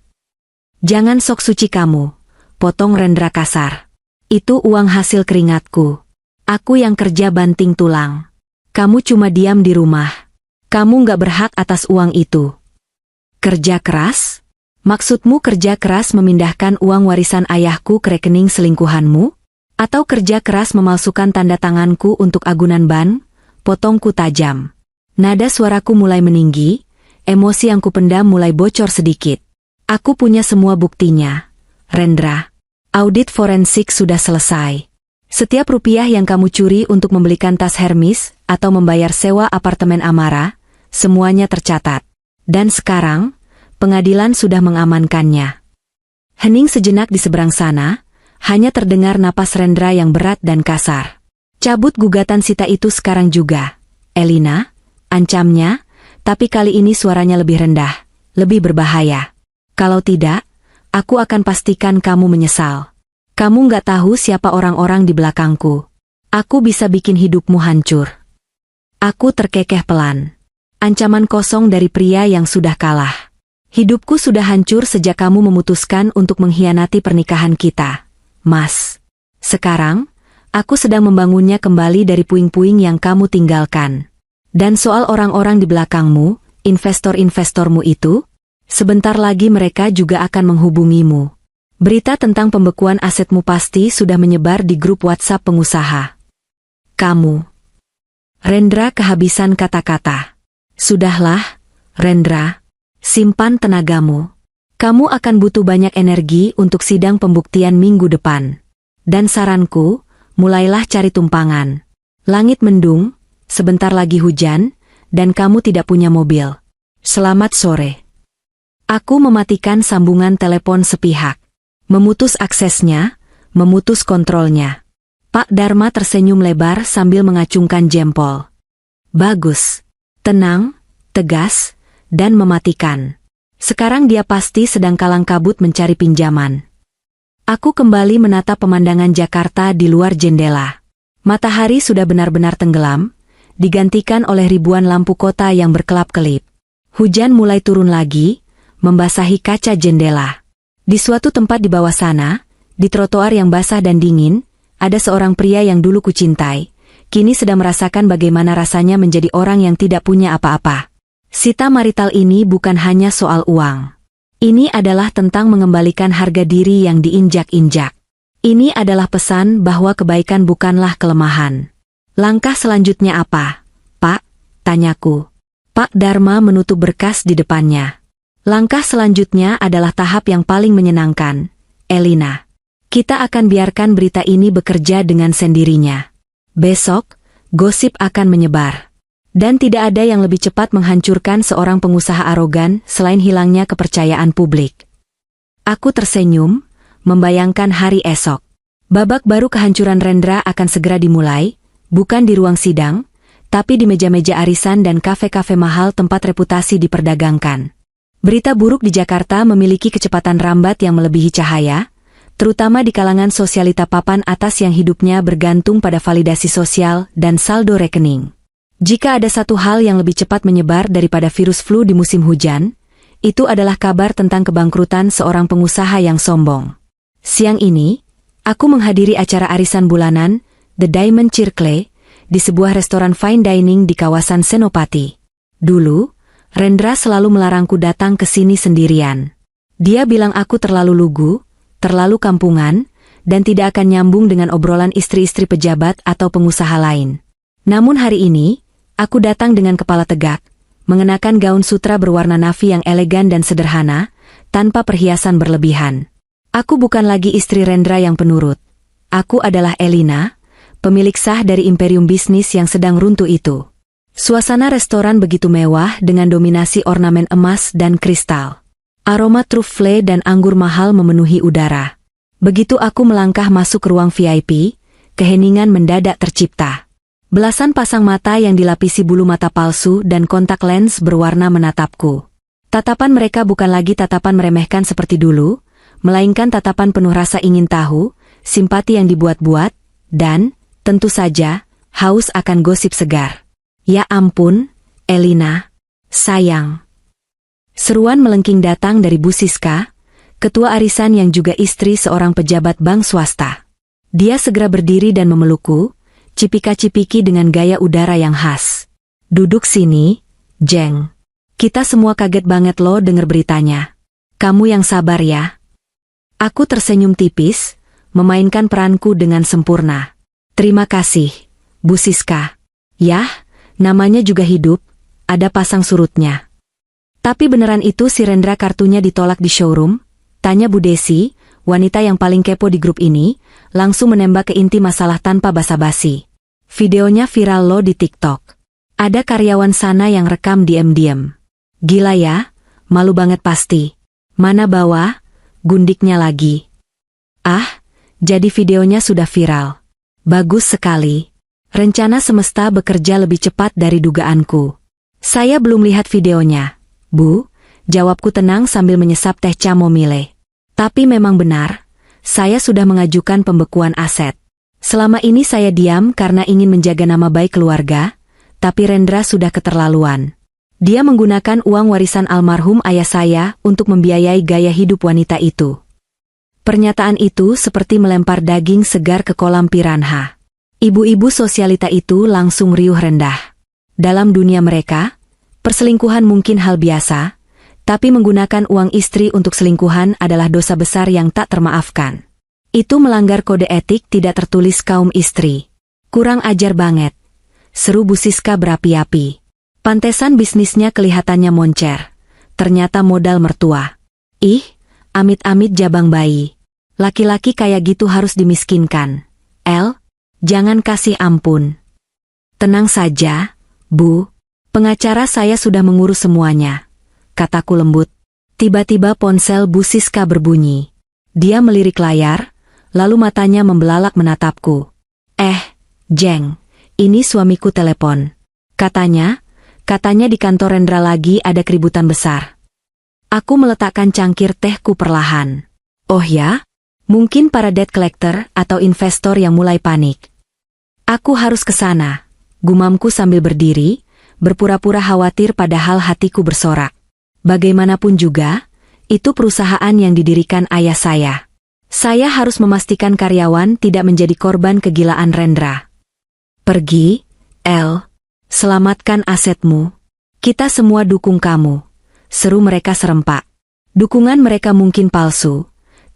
Jangan sok suci kamu, potong Rendra kasar. Itu uang hasil keringatku. Aku yang kerja banting tulang. Kamu cuma diam di rumah. Kamu nggak berhak atas uang itu. Kerja keras? Maksudmu kerja keras memindahkan uang warisan ayahku ke rekening selingkuhanmu? Atau kerja keras memalsukan tanda tanganku untuk agunan ban? Potongku tajam. Nada suaraku mulai meninggi, emosi yang kupendam mulai bocor sedikit. Aku punya semua buktinya. Rendra, audit forensik sudah selesai. Setiap rupiah yang kamu curi untuk membelikan tas Hermes atau membayar sewa apartemen Amara, semuanya tercatat. Dan sekarang, pengadilan sudah mengamankannya. Hening sejenak di seberang sana, hanya terdengar napas Rendra yang berat dan kasar. Cabut gugatan Sita itu sekarang juga, Elina, ancamnya, tapi kali ini suaranya lebih rendah, lebih berbahaya. Kalau tidak, aku akan pastikan kamu menyesal. Kamu nggak tahu siapa orang-orang di belakangku. Aku bisa bikin hidupmu hancur. Aku terkekeh pelan. Ancaman kosong dari pria yang sudah kalah. Hidupku sudah hancur sejak kamu memutuskan untuk mengkhianati pernikahan kita, Mas. Sekarang, aku sedang membangunnya kembali dari puing-puing yang kamu tinggalkan. Dan soal orang-orang di belakangmu, investor-investormu itu, sebentar lagi mereka juga akan menghubungimu. Berita tentang pembekuan asetmu pasti sudah menyebar di grup WhatsApp pengusaha. Kamu. Rendra kehabisan kata-kata. Sudahlah, Rendra. Simpan tenagamu. Kamu akan butuh banyak energi untuk sidang pembuktian minggu depan. Dan saranku, mulailah cari tumpangan. Langit mendung, sebentar lagi hujan, dan kamu tidak punya mobil. Selamat sore. Aku mematikan sambungan telepon sepihak. Memutus aksesnya, memutus kontrolnya. Pak Dharma tersenyum lebar sambil mengacungkan jempol. Bagus. Tenang, tegas, dan mematikan. Sekarang dia pasti sedang kalang kabut mencari pinjaman. Aku kembali menatap pemandangan Jakarta di luar jendela. Matahari sudah benar-benar tenggelam, digantikan oleh ribuan lampu kota yang berkelap-kelip. Hujan mulai turun lagi, membasahi kaca jendela. Di suatu tempat di bawah sana, di trotoar yang basah dan dingin, ada seorang pria yang dulu kucintai, kini sedang merasakan bagaimana rasanya menjadi orang yang tidak punya apa-apa. Sita marital ini bukan hanya soal uang. Ini adalah tentang mengembalikan harga diri yang diinjak-injak. Ini adalah pesan bahwa kebaikan bukanlah kelemahan. Langkah selanjutnya apa, Pak? Tanyaku. Pak Dharma menutup berkas di depannya. Langkah selanjutnya adalah tahap yang paling menyenangkan, Elina. Kita akan biarkan berita ini bekerja dengan sendirinya. Besok, gosip akan menyebar. Dan tidak ada yang lebih cepat menghancurkan seorang pengusaha arogan selain hilangnya kepercayaan publik. Aku tersenyum, membayangkan hari esok. Babak baru kehancuran Rendra akan segera dimulai, bukan di ruang sidang, tapi di meja-meja arisan dan kafe-kafe mahal tempat reputasi diperdagangkan. Berita buruk di Jakarta memiliki kecepatan rambat yang melebihi cahaya, terutama di kalangan sosialita papan atas yang hidupnya bergantung pada validasi sosial dan saldo rekening. Jika ada satu hal yang lebih cepat menyebar daripada virus flu di musim hujan, itu adalah kabar tentang kebangkrutan seorang pengusaha yang sombong. Siang ini, aku menghadiri acara arisan bulanan, The Diamond Circle, di sebuah restoran fine dining di kawasan Senopati. Dulu, Rendra selalu melarangku datang ke sini sendirian. Dia bilang aku terlalu lugu, terlalu kampungan, dan tidak akan nyambung dengan obrolan istri-istri pejabat atau pengusaha lain. Namun hari ini, aku datang dengan kepala tegak, mengenakan gaun sutra berwarna navy yang elegan dan sederhana, tanpa perhiasan berlebihan. Aku bukan lagi istri Rendra yang penurut. Aku adalah Elina, pemilik sah dari imperium bisnis yang sedang runtuh itu. Suasana restoran begitu mewah dengan dominasi ornamen emas dan kristal. Aroma truffle dan anggur mahal memenuhi udara. Begitu aku melangkah masuk ke ruang VIP, keheningan mendadak tercipta. Belasan pasang mata yang dilapisi bulu mata palsu dan kontak lens berwarna menatapku. Tatapan mereka bukan lagi tatapan meremehkan seperti dulu, melainkan tatapan penuh rasa ingin tahu, simpati yang dibuat-buat, dan, tentu saja, haus akan gosip segar. Ya ampun, Elina, sayang. Seruan melengking datang dari Bu Siska, ketua arisan yang juga istri seorang pejabat bank swasta. Dia segera berdiri dan memelukku, cipika-cipiki dengan gaya udara yang khas. Duduk sini, Jeng. Kita semua kaget banget loh denger beritanya. Kamu yang sabar ya. Aku tersenyum tipis, memainkan peranku dengan sempurna. Terima kasih, Bu Siska. Yah, namanya juga hidup, ada pasang surutnya. Tapi beneran itu si Rendra kartunya ditolak di showroom? Tanya Bu Desi, wanita yang paling kepo di grup ini, langsung menembak ke inti masalah tanpa basa-basi. Videonya viral loh di TikTok. Ada karyawan sana yang rekam diam-diam. Gila ya, malu banget pasti. Mana bawa? Gundiknya lagi. Ah, jadi videonya sudah viral. Bagus sekali. Rencana semesta bekerja lebih cepat dari dugaanku. Saya belum lihat videonya, Bu, jawabku tenang sambil menyesap teh chamomile. Tapi memang benar, saya sudah mengajukan pembekuan aset. Selama ini saya diam karena ingin menjaga nama baik keluarga, tapi Rendra sudah keterlaluan. Dia menggunakan uang warisan almarhum ayah saya untuk membiayai gaya hidup wanita itu. Pernyataan itu seperti melempar daging segar ke kolam piranha. Ibu-ibu sosialita itu langsung riuh rendah. Dalam dunia mereka, perselingkuhan mungkin hal biasa, tapi menggunakan uang istri untuk selingkuhan adalah dosa besar yang tak termaafkan. Itu melanggar kode etik tidak tertulis kaum istri. Kurang ajar banget. Seru Bu Siska berapi-api. Pantesan bisnisnya kelihatannya moncer. Ternyata modal mertua. Ih, amit-amit jabang bayi. Laki-laki kayak gitu harus dimiskinkan. El, jangan kasih ampun. Tenang saja, Bu. Pengacara saya sudah mengurus semuanya. Kataku lembut. Tiba-tiba ponsel Bu Siska berbunyi. Dia melirik layar, lalu matanya membelalak menatapku. Jeng, ini suamiku telepon. Katanya di kantor Rendra lagi ada keributan besar. Aku meletakkan cangkir tehku perlahan. Oh ya? Mungkin para debt collector atau investor yang mulai panik. Aku harus ke sana, gumamku sambil berdiri, berpura-pura khawatir padahal hatiku bersorak. Bagaimanapun juga, itu perusahaan yang didirikan ayah saya. Saya harus memastikan karyawan tidak menjadi korban kegilaan Rendra. Pergi, El. Selamatkan asetmu. Kita semua dukung kamu. Seru mereka serempak. Dukungan mereka mungkin palsu,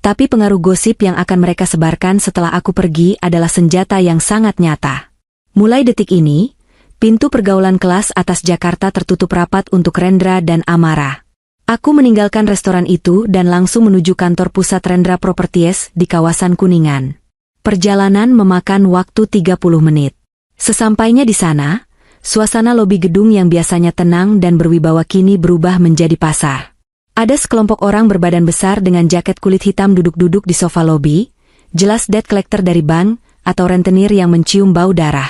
tapi pengaruh gosip yang akan mereka sebarkan setelah aku pergi adalah senjata yang sangat nyata. Mulai detik ini, pintu pergaulan kelas atas Jakarta tertutup rapat untuk Rendra dan Amara. Aku meninggalkan restoran itu dan langsung menuju kantor pusat Rendra Properties di kawasan Kuningan. Perjalanan memakan waktu 30 menit. Sesampainya di sana, suasana lobi gedung yang biasanya tenang dan berwibawa kini berubah menjadi pasar. Ada sekelompok orang berbadan besar dengan jaket kulit hitam duduk-duduk di sofa lobi, jelas debt collector dari bank atau rentenir yang mencium bau darah.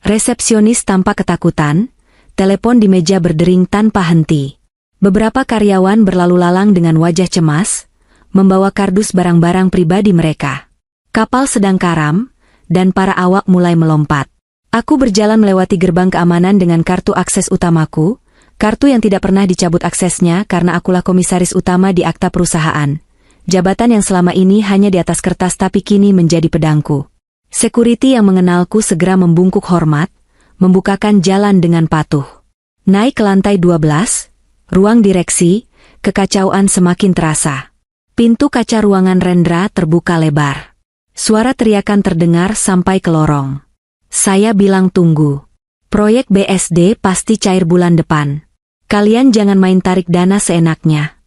Resepsionis tampak ketakutan, telepon di meja berdering tanpa henti. Beberapa karyawan berlalu lalang dengan wajah cemas, membawa kardus barang-barang pribadi mereka. Kapal sedang karam, dan para awak mulai melompat. Aku berjalan melewati gerbang keamanan dengan kartu akses utamaku, kartu yang tidak pernah dicabut aksesnya karena akulah komisaris utama di akta perusahaan. Jabatan yang selama ini hanya di atas kertas tapi kini menjadi pedangku. Security yang mengenalku segera membungkuk hormat, membukakan jalan dengan patuh. Naik ke lantai 12, ruang direksi, kekacauan semakin terasa. Pintu kaca ruangan Rendra terbuka lebar. Suara teriakan terdengar sampai ke lorong. Saya bilang tunggu. Proyek BSD pasti cair bulan depan. Kalian jangan main tarik dana seenaknya.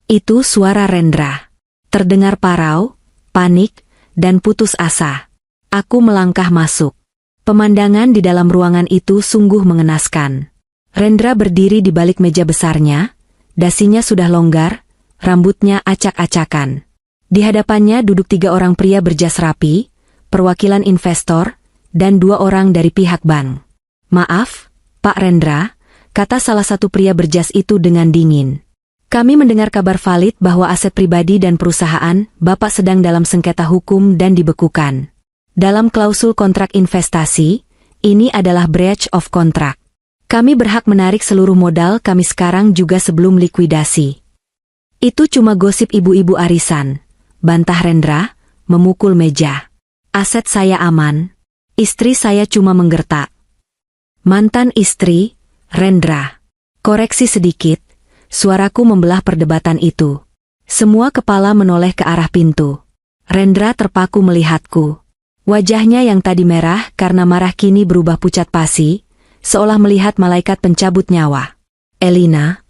Itu suara Rendra. Terdengar parau, panik, dan putus asa. Aku melangkah masuk. Pemandangan di dalam ruangan itu sungguh mengenaskan. Rendra berdiri di balik meja besarnya, dasinya sudah longgar, rambutnya acak-acakan. Di hadapannya duduk 3 orang pria berjas rapi, perwakilan investor, dan 2 orang dari pihak bank. Maaf, Pak Rendra, kata salah satu pria berjas itu dengan dingin. Kami mendengar kabar valid bahwa aset pribadi dan perusahaan Bapak sedang dalam sengketa hukum dan dibekukan. Dalam klausul kontrak investasi, ini adalah breach of contract. Kami berhak menarik seluruh modal kami sekarang juga sebelum likuidasi. Itu cuma gosip ibu-ibu arisan, bantah Rendra, memukul meja. Aset saya aman. Istri saya cuma menggertak. Mantan istri, Rendra. Koreksi sedikit, suaraku membelah perdebatan itu. Semua kepala menoleh ke arah pintu. Rendra terpaku melihatku. Wajahnya yang tadi merah karena marah kini berubah pucat pasi, seolah melihat malaikat pencabut nyawa. Elina,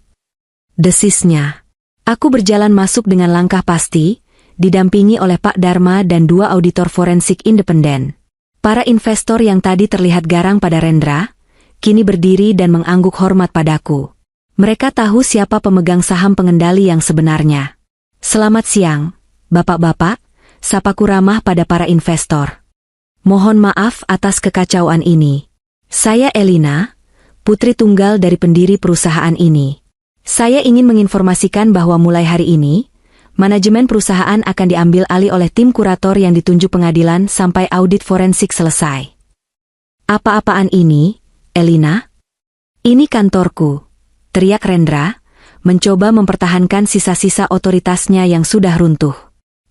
desisnya. Aku berjalan masuk dengan langkah pasti, didampingi oleh Pak Dharma dan 2 auditor forensik independen. Para investor yang tadi terlihat garang pada Rendra, kini berdiri dan mengangguk hormat padaku. Mereka tahu siapa pemegang saham pengendali yang sebenarnya. Selamat siang, bapak-bapak, sapaku ramah pada para investor. Mohon maaf atas kekacauan ini. Saya Elina, putri tunggal dari pendiri perusahaan ini. Saya ingin menginformasikan bahwa mulai hari ini, manajemen perusahaan akan diambil alih oleh tim kurator yang ditunjuk pengadilan sampai audit forensik selesai. Apa-apaan ini, Elina? Ini kantorku, teriak Rendra, mencoba mempertahankan sisa-sisa otoritasnya yang sudah runtuh.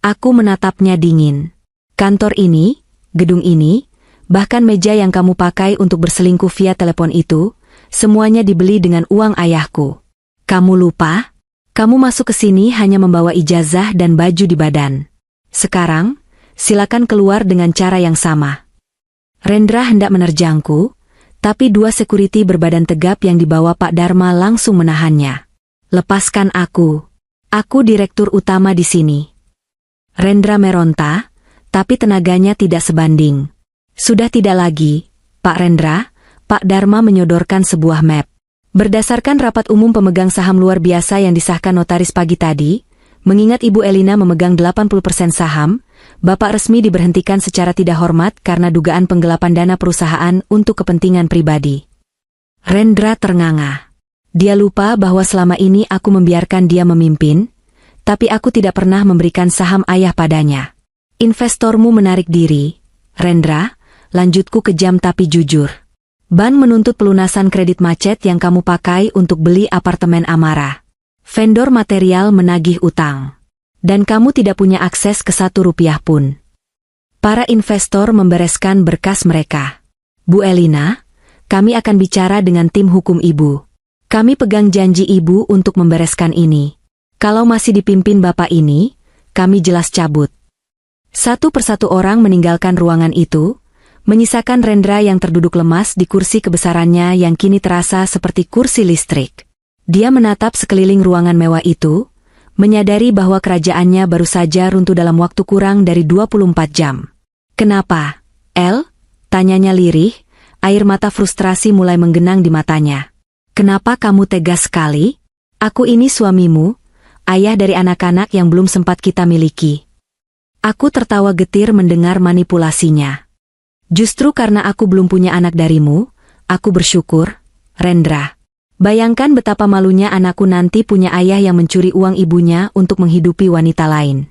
Aku menatapnya dingin. Kantor ini, gedung ini, bahkan meja yang kamu pakai untuk berselingkuh via telepon itu, semuanya dibeli dengan uang ayahku. Kamu lupa? Kamu masuk ke sini hanya membawa ijazah dan baju di badan. Sekarang, silakan keluar dengan cara yang sama. Rendra hendak menerjangku, tapi 2 security berbadan tegap yang dibawa Pak Dharma langsung menahannya. Lepaskan aku. Aku direktur utama di sini. Rendra meronta, tapi tenaganya tidak sebanding. Sudah tidak lagi, Pak Rendra. Pak Dharma menyodorkan sebuah map. Berdasarkan rapat umum pemegang saham luar biasa yang disahkan notaris pagi tadi, mengingat Ibu Elina memegang 80% saham, Bapak resmi diberhentikan secara tidak hormat karena dugaan penggelapan dana perusahaan untuk kepentingan pribadi. Rendra ternganga. Dia lupa bahwa selama ini aku membiarkan dia memimpin, tapi aku tidak pernah memberikan saham ayah padanya. Investormu menarik diri, Rendra, lanjutku kejam tapi jujur. Ban menuntut pelunasan kredit macet yang kamu pakai untuk beli apartemen Amara. Vendor material menagih utang. Dan kamu tidak punya akses ke 1 rupiah pun. Para investor membereskan berkas mereka. Bu Elina, kami akan bicara dengan tim hukum Ibu. Kami pegang janji Ibu untuk membereskan ini. Kalau masih dipimpin Bapak ini, kami jelas cabut. Satu persatu orang meninggalkan ruangan itu, menyisakan Rendra yang terduduk lemas di kursi kebesarannya yang kini terasa seperti kursi listrik. Dia menatap sekeliling ruangan mewah itu, menyadari bahwa kerajaannya baru saja runtuh dalam waktu kurang dari 24 jam. Kenapa, El? Tanyanya lirih, air mata frustrasi mulai menggenang di matanya. Kenapa kamu tegas sekali? Aku ini suamimu, ayah dari anak-anak yang belum sempat kita miliki. Aku tertawa getir mendengar manipulasinya. Justru karena aku belum punya anak darimu, aku bersyukur, Rendra. Bayangkan betapa malunya anakku nanti punya ayah yang mencuri uang ibunya untuk menghidupi wanita lain.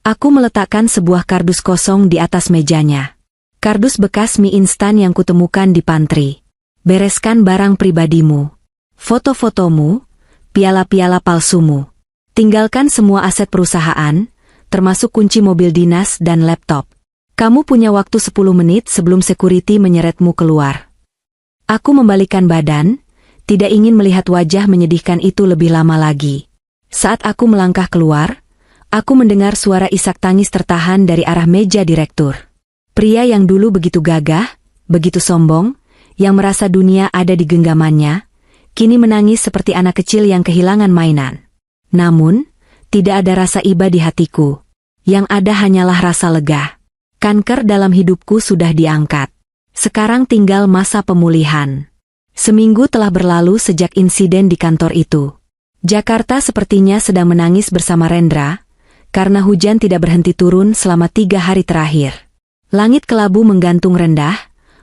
Aku meletakkan sebuah kardus kosong di atas mejanya. Kardus bekas mie instan yang kutemukan di pantry. Bereskan barang pribadimu. Foto-fotomu, piala-piala palsumu. Tinggalkan semua aset perusahaan, termasuk kunci mobil dinas dan laptop. Kamu punya waktu 10 menit sebelum security menyeretmu keluar. Aku membalikkan badan, tidak ingin melihat wajah menyedihkan itu lebih lama lagi. Saat aku melangkah keluar, aku mendengar suara isak tangis tertahan dari arah meja direktur. Pria yang dulu begitu gagah, begitu sombong, yang merasa dunia ada di genggamannya, kini menangis seperti anak kecil yang kehilangan mainan. Namun, tidak ada rasa iba di hatiku. Yang ada hanyalah rasa lega. Kanker dalam hidupku sudah diangkat. Sekarang tinggal masa pemulihan. Seminggu telah berlalu sejak insiden di kantor itu. Jakarta sepertinya sedang menangis bersama Rendra, karena hujan tidak berhenti turun selama 3 hari terakhir. Langit kelabu menggantung rendah,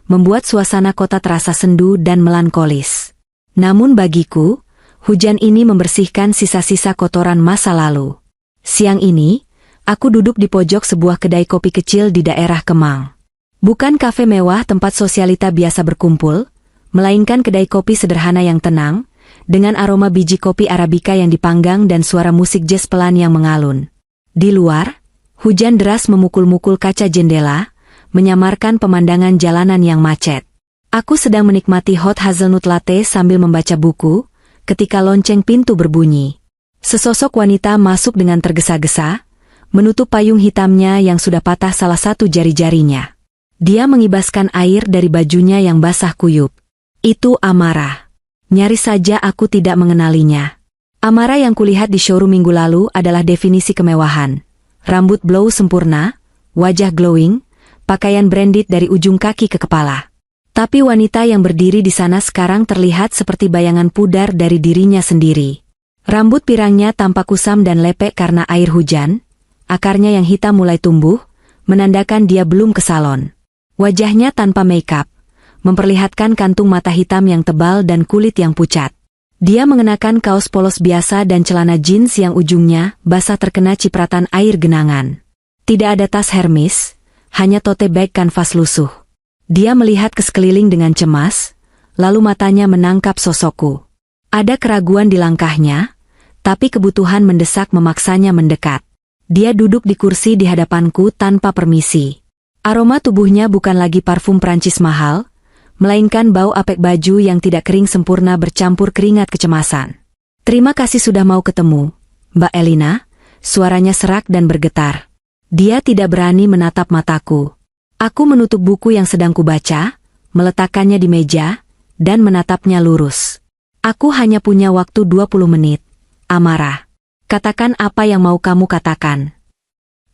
membuat suasana kota terasa sendu dan melankolis. Namun bagiku, hujan ini membersihkan sisa-sisa kotoran masa lalu. Siang ini, aku duduk di pojok sebuah kedai kopi kecil di daerah Kemang. Bukan kafe mewah tempat sosialita biasa berkumpul, melainkan kedai kopi sederhana yang tenang, dengan aroma biji kopi Arabica yang dipanggang dan suara musik jazz pelan yang mengalun. Di luar, hujan deras memukul-mukul kaca jendela, menyamarkan pemandangan jalanan yang macet. Aku sedang menikmati hot hazelnut latte sambil membaca buku, ketika lonceng pintu berbunyi. Sesosok wanita masuk dengan tergesa-gesa, menutup payung hitamnya yang sudah patah salah satu jari-jarinya. Dia mengibaskan air dari bajunya yang basah kuyup. Itu Amara. Nyaris saja aku tidak mengenalinya. Amara yang kulihat di showroom minggu lalu adalah definisi kemewahan. Rambut blow sempurna, wajah glowing, pakaian branded dari ujung kaki ke kepala. Tapi wanita yang berdiri di sana sekarang terlihat seperti bayangan pudar dari dirinya sendiri. Rambut pirangnya tampak kusam dan lepek karena air hujan, akarnya yang hitam mulai tumbuh, menandakan dia belum ke salon. Wajahnya tanpa makeup, memperlihatkan kantung mata hitam yang tebal dan kulit yang pucat. Dia mengenakan kaos polos biasa dan celana jeans yang ujungnya basah terkena cipratan air genangan. Tidak ada tas Hermes, hanya tote bag kanvas lusuh. Dia melihat ke sekeliling dengan cemas, lalu matanya menangkap sosokku. Ada keraguan di langkahnya, tapi kebutuhan mendesak memaksanya mendekat. Dia duduk di kursi di hadapanku tanpa permisi. Aroma tubuhnya bukan lagi parfum Prancis mahal, melainkan bau apek baju yang tidak kering sempurna bercampur keringat kecemasan. Terima kasih sudah mau ketemu, Mbak Elina, suaranya serak dan bergetar. Dia tidak berani menatap mataku. Aku menutup buku yang sedang kubaca, meletakkannya di meja, dan menatapnya lurus. Aku hanya punya waktu 20 menit, Amara. Katakan apa yang mau kamu katakan.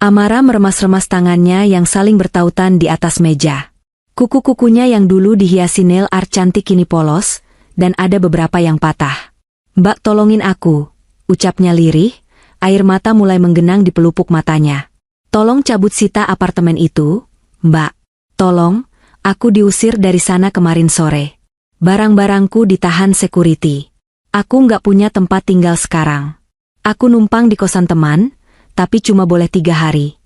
Amara meremas-remas tangannya yang saling bertautan di atas meja. Kuku-kukunya yang dulu dihiasi nail art cantik kini polos, dan ada beberapa yang patah. Mbak tolongin aku, ucapnya lirih, air mata mulai menggenang di pelupuk matanya. Tolong cabut sita apartemen itu, Mbak. Tolong, aku diusir dari sana kemarin sore. Barang-barangku ditahan security. Aku nggak punya tempat tinggal sekarang. Aku numpang di kosan teman, tapi cuma boleh 3 hari.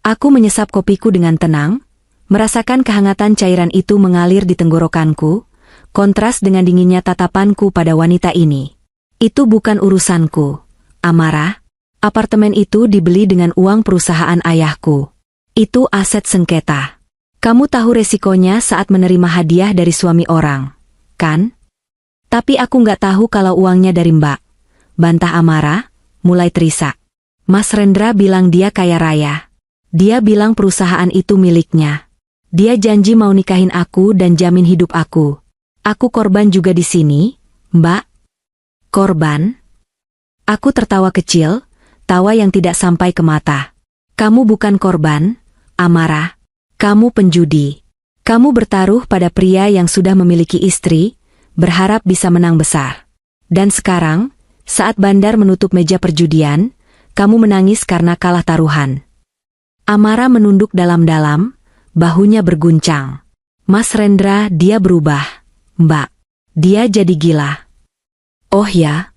Aku menyesap kopiku dengan tenang, merasakan kehangatan cairan itu mengalir di tenggorokanku, kontras dengan dinginnya tatapanku pada wanita ini. Itu bukan urusanku, Amara. Apartemen itu dibeli dengan uang perusahaan ayahku. Itu aset sengketa. Kamu tahu resikonya saat menerima hadiah dari suami orang, kan? Tapi aku nggak tahu kalau uangnya dari Mbak. Bantah Amara, mulai terisak. Mas Rendra bilang dia kaya raya. Dia bilang perusahaan itu miliknya. Dia janji mau nikahin aku dan jamin hidup aku. Aku korban juga di sini, Mbak. Korban? Aku tertawa kecil, tawa yang tidak sampai ke mata. Kamu bukan korban, Amara. Kamu penjudi. Kamu bertaruh pada pria yang sudah memiliki istri, berharap bisa menang besar. Dan sekarang, saat bandar menutup meja perjudian, kamu menangis karena kalah taruhan. Amara menunduk dalam-dalam, bahunya berguncang. Mas Rendra, dia berubah, Mbak. Dia jadi gila. Oh ya?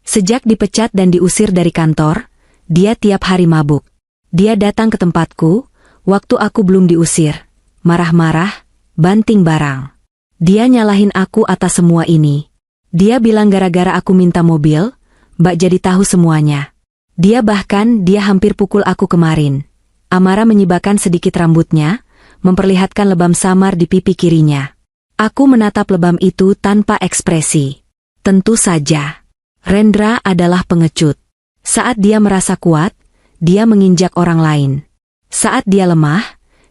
Sejak dipecat dan diusir dari kantor, dia tiap hari mabuk. Dia datang ke tempatku, waktu aku belum diusir. Marah-marah, banting barang. Dia nyalahin aku atas semua ini. Dia bilang gara-gara aku minta mobil, Mbak jadi tahu semuanya. Dia hampir pukul aku kemarin. Amara menyibakkan sedikit rambutnya, memperlihatkan lebam samar di pipi kirinya. Aku menatap lebam itu tanpa ekspresi. Tentu saja, Rendra adalah pengecut. Saat dia merasa kuat, dia menginjak orang lain. Saat dia lemah,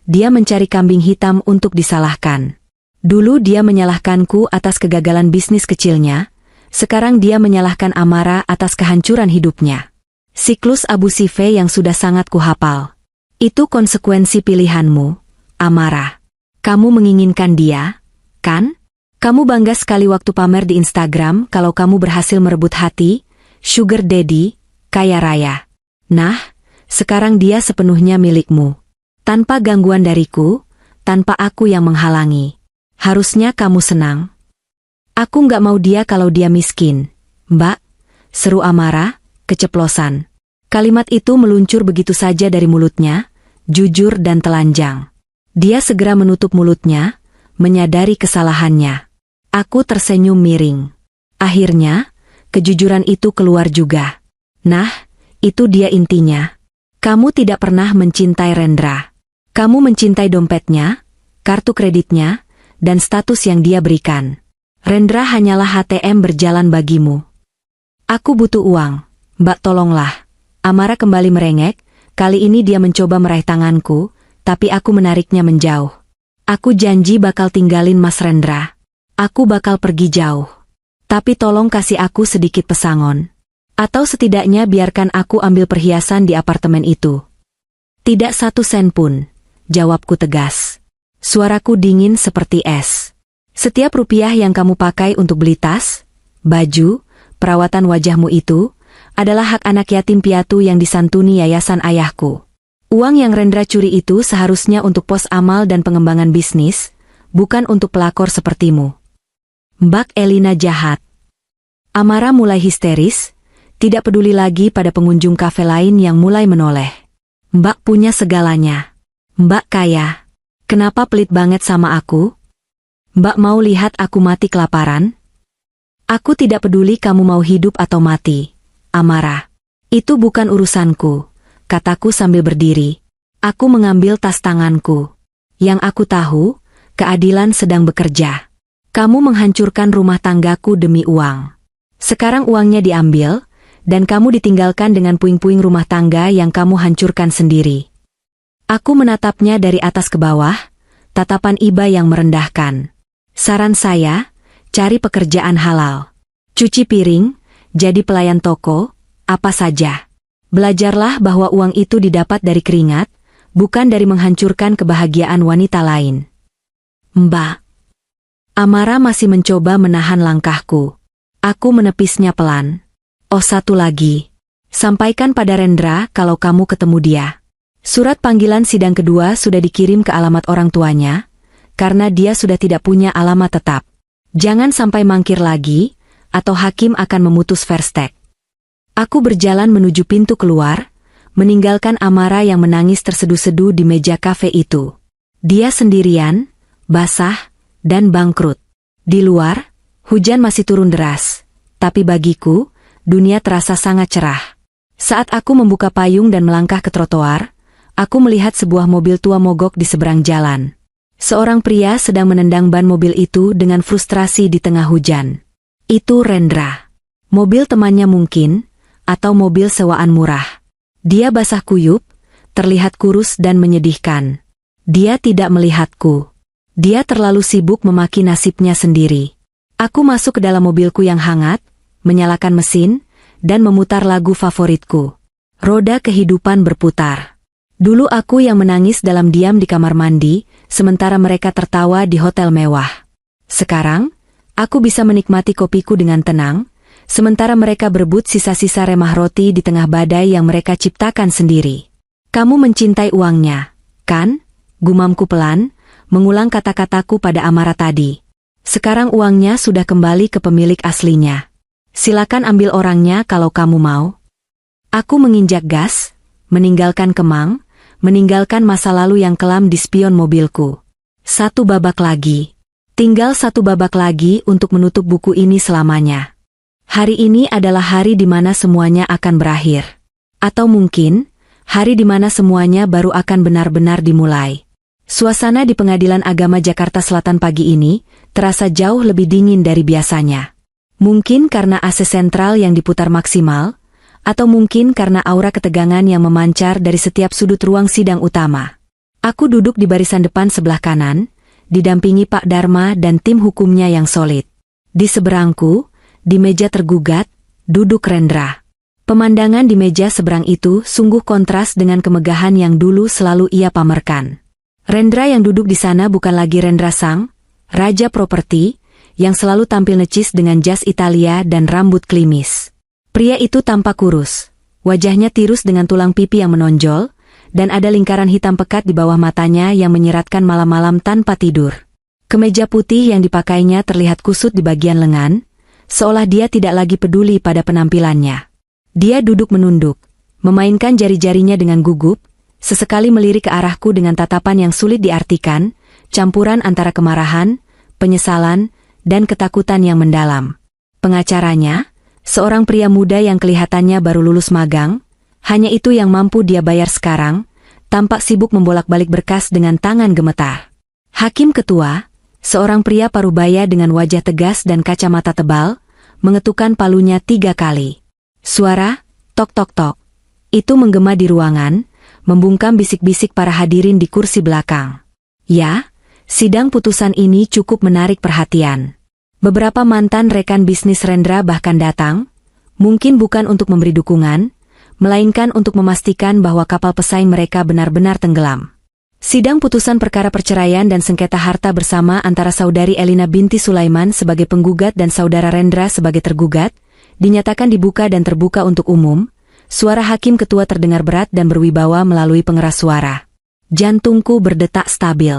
dia mencari kambing hitam untuk disalahkan. Dulu dia menyalahkanku atas kegagalan bisnis kecilnya, sekarang dia menyalahkan Amara atas kehancuran hidupnya. Siklus abusive yang sudah sangat kuhafal. Itu konsekuensi pilihanmu, Amara. Kamu menginginkan dia, kan? Kamu bangga sekali waktu pamer di Instagram kalau kamu berhasil merebut hati, sugar daddy, kaya raya. Nah, sekarang dia sepenuhnya milikmu. Tanpa gangguan dariku, tanpa aku yang menghalangi. Harusnya kamu senang. Aku nggak mau dia kalau dia miskin, Mbak, seru Amara, keceplosan. Kalimat itu meluncur begitu saja dari mulutnya, jujur dan telanjang. Dia segera menutup mulutnya, menyadari kesalahannya. Aku tersenyum miring. Akhirnya, kejujuran itu keluar juga. Nah, itu dia intinya. Kamu tidak pernah mencintai Rendra. Kamu mencintai dompetnya, kartu kreditnya, dan status yang dia berikan. Rendra hanyalah ATM berjalan bagimu. Aku butuh uang, Mbak, tolonglah. Amara kembali merengek, kali ini dia mencoba meraih tanganku, tapi aku menariknya menjauh. Aku janji bakal tinggalin Mas Rendra. Aku bakal pergi jauh. Tapi tolong kasih aku sedikit pesangon. Atau setidaknya biarkan aku ambil perhiasan di apartemen itu. Tidak 1 sen pun, jawabku tegas. Suaraku dingin seperti es. Setiap rupiah yang kamu pakai untuk beli tas, baju, perawatan wajahmu itu, adalah hak anak yatim piatu yang disantuni yayasan ayahku. Uang yang Rendra curi itu seharusnya untuk pos amal dan pengembangan bisnis, bukan untuk pelakor sepertimu. Mbak Elina jahat. Amara mulai histeris, tidak peduli lagi pada pengunjung kafe lain yang mulai menoleh. Mbak punya segalanya. Mbak kaya. Kenapa pelit banget sama aku? Mbak mau lihat aku mati kelaparan? Aku tidak peduli kamu mau hidup atau mati, Amara. Itu bukan urusanku, kataku sambil berdiri. Aku mengambil tas tanganku. Yang aku tahu, keadilan sedang bekerja. Kamu menghancurkan rumah tanggaku demi uang. Sekarang uangnya diambil, dan kamu ditinggalkan dengan puing-puing rumah tangga yang kamu hancurkan sendiri. Aku menatapnya dari atas ke bawah, tatapan iba yang merendahkan. Saran saya, cari pekerjaan halal. Cuci piring, jadi pelayan toko, apa saja. Belajarlah bahwa uang itu didapat dari keringat, bukan dari menghancurkan kebahagiaan wanita lain. Mbak. Amara masih mencoba menahan langkahku. Aku menepisnya pelan. Oh, satu lagi. Sampaikan pada Rendra kalau kamu ketemu dia. Surat panggilan sidang kedua sudah dikirim ke alamat orang tuanya, karena dia sudah tidak punya alamat tetap. Jangan sampai mangkir lagi, atau hakim akan memutus verstek. Aku berjalan menuju pintu keluar, meninggalkan Amara yang menangis terseduh-seduh di meja kafe itu. Dia sendirian, basah, dan bangkrut. Di luar, hujan masih turun deras, tapi bagiku, dunia terasa sangat cerah. Saat aku membuka payung dan melangkah ke trotoar, aku melihat sebuah mobil tua mogok di seberang jalan. Seorang pria sedang menendang ban mobil itu dengan frustrasi di tengah hujan. Itu Rendra. Mobil temannya mungkin, atau mobil sewaan murah. Dia basah kuyup, terlihat kurus dan menyedihkan. Dia tidak melihatku. Dia terlalu sibuk memaki nasibnya sendiri. Aku masuk ke dalam mobilku yang hangat, menyalakan mesin, dan memutar lagu favoritku. Roda kehidupan berputar. Dulu aku yang menangis dalam diam di kamar mandi, sementara mereka tertawa di hotel mewah. Sekarang, aku bisa menikmati kopiku dengan tenang, sementara mereka berebut sisa-sisa remah roti di tengah badai yang mereka ciptakan sendiri. Kamu mencintai uangnya, kan? Gumamku pelan, mengulang kata-kataku pada Amara tadi. Sekarang uangnya sudah kembali ke pemilik aslinya. Silakan ambil orangnya kalau kamu mau. Aku menginjak gas, meninggalkan Kemang, meninggalkan masa lalu yang kelam di spion mobilku. 1 babak lagi. Tinggal 1 babak lagi untuk menutup buku ini selamanya. Hari ini adalah hari di mana semuanya akan berakhir. Atau mungkin, hari di mana semuanya baru akan benar-benar dimulai. Suasana di Pengadilan Agama Jakarta Selatan pagi ini terasa jauh lebih dingin dari biasanya. Mungkin karena AC sentral yang diputar maksimal, atau mungkin karena aura ketegangan yang memancar dari setiap sudut ruang sidang utama. Aku duduk di barisan depan sebelah kanan, didampingi Pak Dharma dan tim hukumnya yang solid. Di seberangku, di meja tergugat, duduk Rendra. Pemandangan di meja seberang itu sungguh kontras dengan kemegahan yang dulu selalu ia pamerkan. Rendra yang duduk di sana bukan lagi Rendra Sang, raja properti, yang selalu tampil necis dengan jas Italia dan rambut klimis. Pria itu tampak kurus, wajahnya tirus dengan tulang pipi yang menonjol, dan ada lingkaran hitam pekat di bawah matanya yang menyeratkan malam-malam tanpa tidur. Kemeja putih yang dipakainya terlihat kusut di bagian lengan, seolah dia tidak lagi peduli pada penampilannya. Dia duduk menunduk, memainkan jari-jarinya dengan gugup, sesekali melirik ke arahku dengan tatapan yang sulit diartikan, campuran antara kemarahan, penyesalan, dan ketakutan yang mendalam. Pengacaranya, seorang pria muda yang kelihatannya baru lulus magang, hanya itu yang mampu dia bayar sekarang, tampak sibuk membolak-balik berkas dengan tangan gemetar. Hakim ketua, seorang pria parubaya dengan wajah tegas dan kacamata tebal, mengetukkan palunya 3 kali. Suara, tok tok tok, itu menggema di ruangan, membungkam bisik-bisik para hadirin di kursi belakang. Ya, sidang putusan ini cukup menarik perhatian. Beberapa mantan rekan bisnis Rendra bahkan datang, mungkin bukan untuk memberi dukungan, melainkan untuk memastikan bahwa kapal pesaing mereka benar-benar tenggelam. Sidang putusan perkara perceraian dan sengketa harta bersama antara saudari Elina binti Sulaiman sebagai penggugat dan saudara Rendra sebagai tergugat, dinyatakan dibuka dan terbuka untuk umum. Suara hakim ketua terdengar berat dan berwibawa melalui pengeras suara. Jantungku berdetak stabil.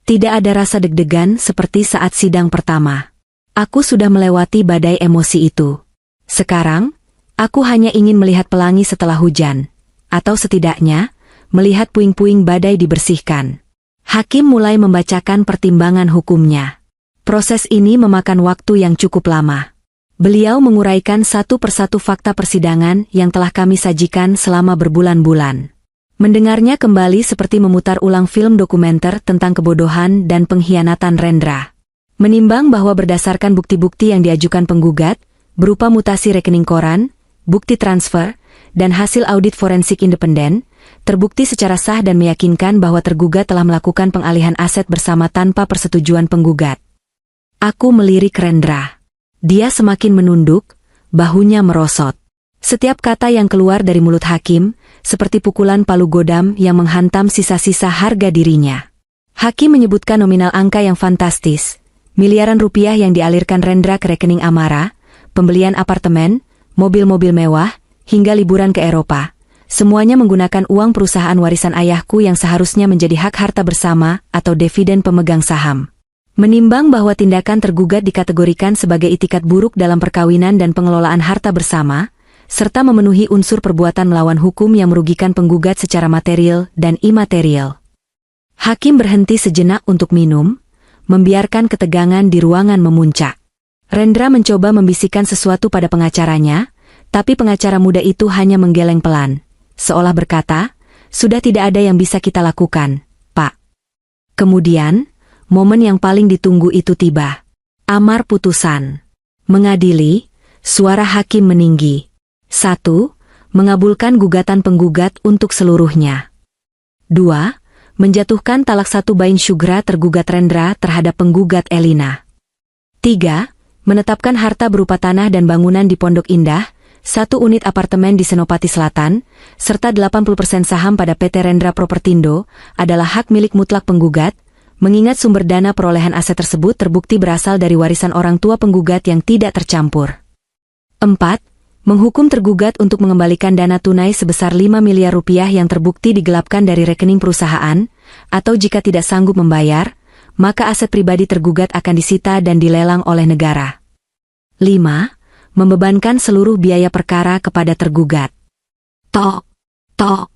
Tidak ada rasa deg-degan seperti saat sidang pertama. Aku sudah melewati badai emosi itu. Sekarang, aku hanya ingin melihat pelangi setelah hujan, atau setidaknya, melihat puing-puing badai dibersihkan. Hakim mulai membacakan pertimbangan hukumnya. Proses ini memakan waktu yang cukup lama. Beliau menguraikan satu persatu fakta persidangan yang telah kami sajikan selama berbulan-bulan. Mendengarnya kembali seperti memutar ulang film dokumenter tentang kebodohan dan pengkhianatan Rendra. Menimbang bahwa berdasarkan bukti-bukti yang diajukan penggugat, berupa mutasi rekening koran, bukti transfer, dan hasil audit forensik independen, terbukti secara sah dan meyakinkan bahwa tergugat telah melakukan pengalihan aset bersama tanpa persetujuan penggugat. Aku melirik Rendra. Dia semakin menunduk, bahunya merosot. Setiap kata yang keluar dari mulut hakim, seperti pukulan palu godam yang menghantam sisa-sisa harga dirinya. Hakim menyebutkan nominal angka yang fantastis, miliaran rupiah yang dialirkan Rendra ke rekening Amara, pembelian apartemen, mobil-mobil mewah, hingga liburan ke Eropa. Semuanya menggunakan uang perusahaan warisan ayahku yang seharusnya menjadi hak harta bersama atau dividen pemegang saham. Menimbang bahwa tindakan tergugat dikategorikan sebagai itikat buruk dalam perkawinan dan pengelolaan harta bersama, serta memenuhi unsur perbuatan melawan hukum yang merugikan penggugat secara material dan imaterial. Hakim berhenti sejenak untuk minum, membiarkan ketegangan di ruangan memuncak. Rendra mencoba membisikkan sesuatu pada pengacaranya, tapi pengacara muda itu hanya menggeleng pelan, seolah berkata, "Sudah tidak ada yang bisa kita lakukan, Pak." Kemudian, momen yang paling ditunggu itu tiba. Amar putusan. Mengadili, suara hakim meninggi. 1. Mengabulkan gugatan penggugat untuk seluruhnya. 2. Menjatuhkan talak 1 bain syugra tergugat Rendra terhadap penggugat Elina. 3. Menetapkan harta berupa tanah dan bangunan di Pondok Indah, 1 unit apartemen di Senopati Selatan, serta 80% saham pada PT Rendra Propertindo adalah hak milik mutlak penggugat, mengingat sumber dana perolehan aset tersebut terbukti berasal dari warisan orang tua penggugat yang tidak tercampur. 4. Menghukum tergugat untuk mengembalikan dana tunai sebesar 5 miliar rupiah yang terbukti digelapkan dari rekening perusahaan, atau jika tidak sanggup membayar, maka aset pribadi tergugat akan disita dan dilelang oleh negara. 5. Membebankan seluruh biaya perkara kepada tergugat. Tok, tok,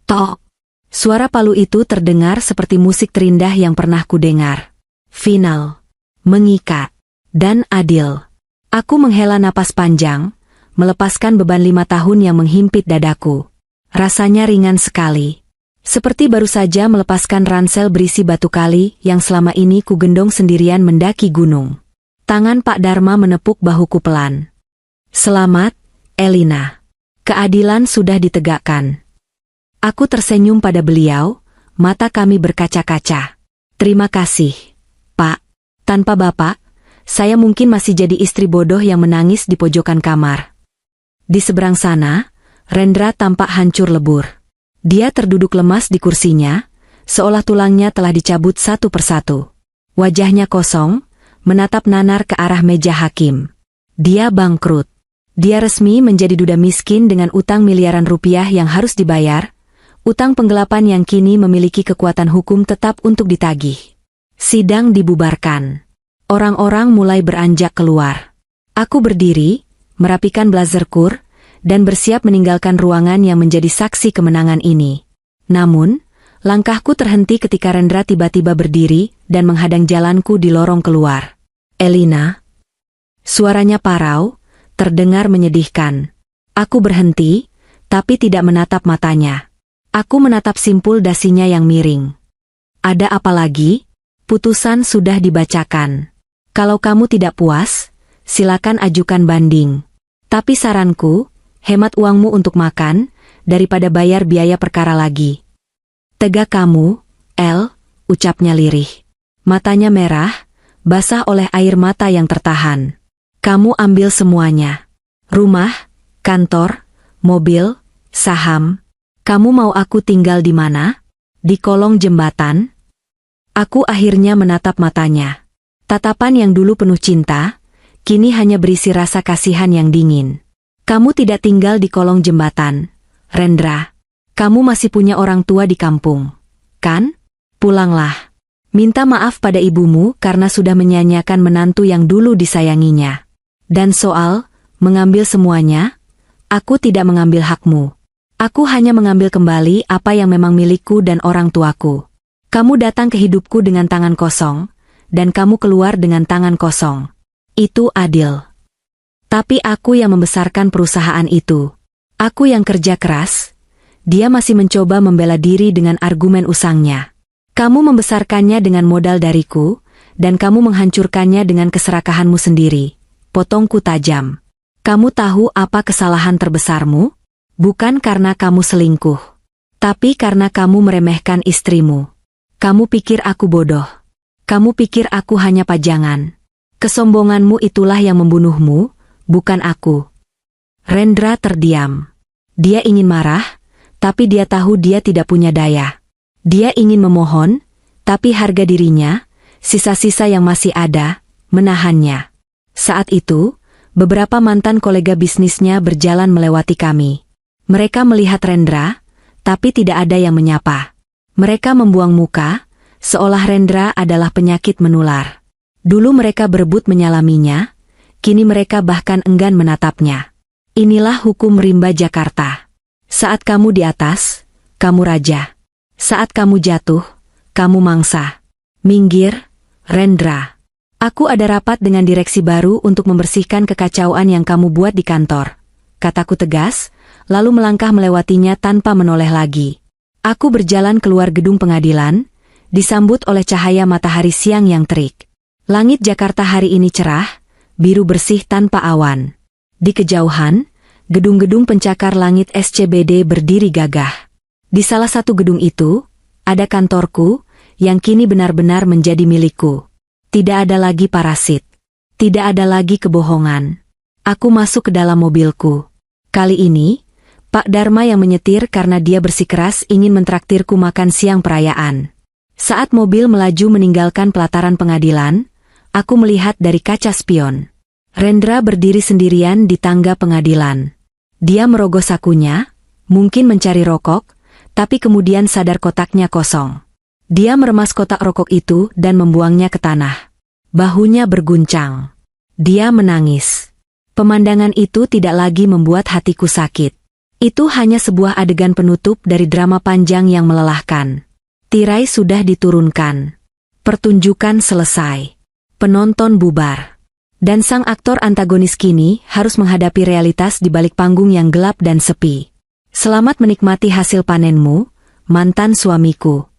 tok. Suara palu itu terdengar seperti musik terindah yang pernah kudengar. Final, mengikat, dan adil. Aku menghela napas panjang, melepaskan beban 5 tahun yang menghimpit dadaku. Rasanya ringan sekali. Seperti baru saja melepaskan ransel berisi batu kali yang selama ini ku gendong sendirian mendaki gunung. Tangan Pak Dharma menepuk bahuku pelan. Selamat, Elina. Keadilan sudah ditegakkan. Aku tersenyum pada beliau, mata kami berkaca-kaca. Terima kasih, Pak. Tanpa Bapak, saya mungkin masih jadi istri bodoh yang menangis di pojokan kamar. Di seberang sana, Rendra tampak hancur lebur. Dia terduduk lemas di kursinya, seolah tulangnya telah dicabut satu persatu. Wajahnya kosong, menatap nanar ke arah meja hakim. Dia bangkrut. Dia resmi menjadi duda miskin dengan utang miliaran rupiah yang harus dibayar, utang penggelapan yang kini memiliki kekuatan hukum tetap untuk ditagih. Sidang dibubarkan. Orang-orang mulai beranjak keluar. Aku berdiri, merapikan blazerku, dan bersiap meninggalkan ruangan yang menjadi saksi kemenangan ini. Namun, langkahku terhenti ketika Rendra tiba-tiba berdiri dan menghadang jalanku di lorong keluar. Elina. Suaranya parau, terdengar menyedihkan. Aku berhenti, tapi tidak menatap matanya. Aku menatap simpul dasinya yang miring. Ada apa lagi? Putusan sudah dibacakan. Kalau kamu tidak puas, silakan ajukan banding. Tapi saranku, hemat uangmu untuk makan, daripada bayar biaya perkara lagi. Tegak kamu, El, ucapnya lirih. Matanya merah, basah oleh air mata yang tertahan. Kamu ambil semuanya. Rumah, kantor, mobil, saham. Kamu mau aku tinggal di mana? Di kolong jembatan? Aku akhirnya menatap matanya. Tatapan yang dulu penuh cinta, kini hanya berisi rasa kasihan yang dingin. Kamu tidak tinggal di kolong jembatan, Rendra. Kamu masih punya orang tua di kampung, kan? Pulanglah. Minta maaf pada ibumu karena sudah menyanyiakan menantu yang dulu disayanginya. Dan soal mengambil semuanya, aku tidak mengambil hakmu. Aku hanya mengambil kembali apa yang memang milikku dan orang tuaku. Kamu datang ke hidupku dengan tangan kosong, dan kamu keluar dengan tangan kosong. Itu adil. Tapi aku yang membesarkan perusahaan itu. Aku yang kerja keras. Dia masih mencoba membela diri dengan argumen usangnya. Kamu membesarkannya dengan modal dariku, dan kamu menghancurkannya dengan keserakahanmu sendiri. Potongku tajam. Kamu tahu apa kesalahan terbesarmu? Bukan karena kamu selingkuh. Tapi karena kamu meremehkan istrimu. Kamu pikir aku bodoh. Kamu pikir aku hanya pajangan. Kesombonganmu itulah yang membunuhmu, bukan aku. Rendra terdiam. Dia ingin marah, tapi dia tahu dia tidak punya daya. Dia ingin memohon, tapi harga dirinya, sisa-sisa yang masih ada, menahannya. Saat itu, beberapa mantan kolega bisnisnya berjalan melewati kami. Mereka melihat Rendra, tapi tidak ada yang menyapa. Mereka membuang muka, seolah Rendra adalah penyakit menular. Dulu mereka berebut menyalaminya, kini mereka bahkan enggan menatapnya. Inilah hukum rimba Jakarta. Saat kamu di atas, kamu raja. Saat kamu jatuh, kamu mangsa. Minggir, Rendra. Aku ada rapat dengan direksi baru untuk membersihkan kekacauan yang kamu buat di kantor. Kataku tegas, lalu melangkah melewatinya tanpa menoleh lagi. Aku berjalan keluar gedung pengadilan, disambut oleh cahaya matahari siang yang terik. Langit Jakarta hari ini cerah, biru bersih tanpa awan. Di kejauhan, gedung-gedung pencakar langit SCBD berdiri gagah. Di salah satu gedung itu, ada kantorku, yang kini benar-benar menjadi milikku. Tidak ada lagi parasit. Tidak ada lagi kebohongan. Aku masuk ke dalam mobilku. Kali ini, Pak Dharma yang menyetir karena dia bersikeras ingin mentraktirku makan siang perayaan. Saat mobil melaju meninggalkan pelataran pengadilan, aku melihat dari kaca spion. Rendra berdiri sendirian di tangga pengadilan. Dia merogoh sakunya, mungkin mencari rokok, tapi kemudian sadar kotaknya kosong. Dia meremas kotak rokok itu dan membuangnya ke tanah. Bahunya berguncang. Dia menangis. Pemandangan itu tidak lagi membuat hatiku sakit. Itu hanya sebuah adegan penutup dari drama panjang yang melelahkan. Tirai sudah diturunkan. Pertunjukan selesai. Penonton bubar. Dan sang aktor antagonis kini harus menghadapi realitas di balik panggung yang gelap dan sepi. Selamat menikmati hasil panenmu, mantan suamiku.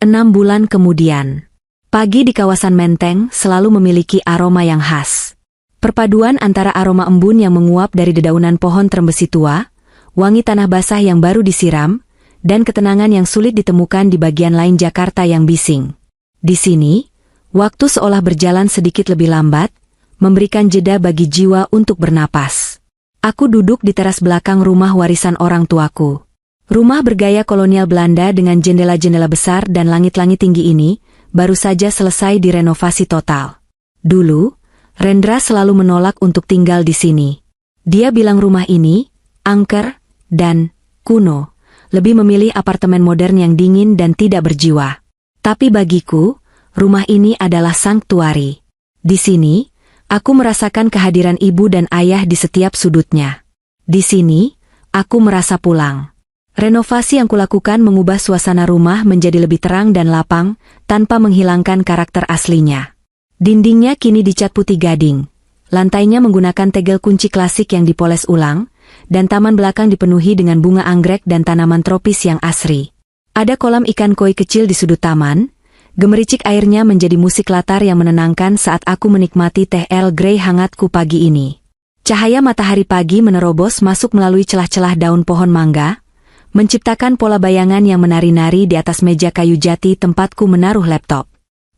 6 bulan kemudian. Pagi di kawasan Menteng selalu memiliki aroma yang khas. Perpaduan antara aroma embun yang menguap dari dedaunan pohon trembesi tua, wangi tanah basah yang baru disiram, dan ketenangan yang sulit ditemukan di bagian lain Jakarta yang bising. Di sini, waktu seolah berjalan sedikit lebih lambat, memberikan jeda bagi jiwa untuk bernapas. Aku duduk di teras belakang rumah warisan orang tuaku. Rumah bergaya kolonial Belanda dengan jendela-jendela besar dan langit-langit tinggi ini, baru saja selesai direnovasi total. Dulu, Rendra selalu menolak untuk tinggal di sini. Dia bilang rumah ini, angker, dan kuno, lebih memilih apartemen modern yang dingin dan tidak berjiwa. Tapi bagiku, rumah ini adalah sanktuari. Di sini, aku merasakan kehadiran ibu dan ayah di setiap sudutnya. Di sini, aku merasa pulang. Renovasi yang kulakukan mengubah suasana rumah menjadi lebih terang dan lapang, tanpa menghilangkan karakter aslinya. Dindingnya kini dicat putih gading. Lantainya menggunakan tegel kunci klasik yang dipoles ulang, dan taman belakang dipenuhi dengan bunga anggrek dan tanaman tropis yang asri. Ada kolam ikan koi kecil di sudut taman, gemericik airnya menjadi musik latar yang menenangkan saat aku menikmati teh Earl Grey hangatku pagi ini. Cahaya matahari pagi menerobos masuk melalui celah-celah daun pohon mangga, menciptakan pola bayangan yang menari-nari di atas meja kayu jati tempatku menaruh laptop.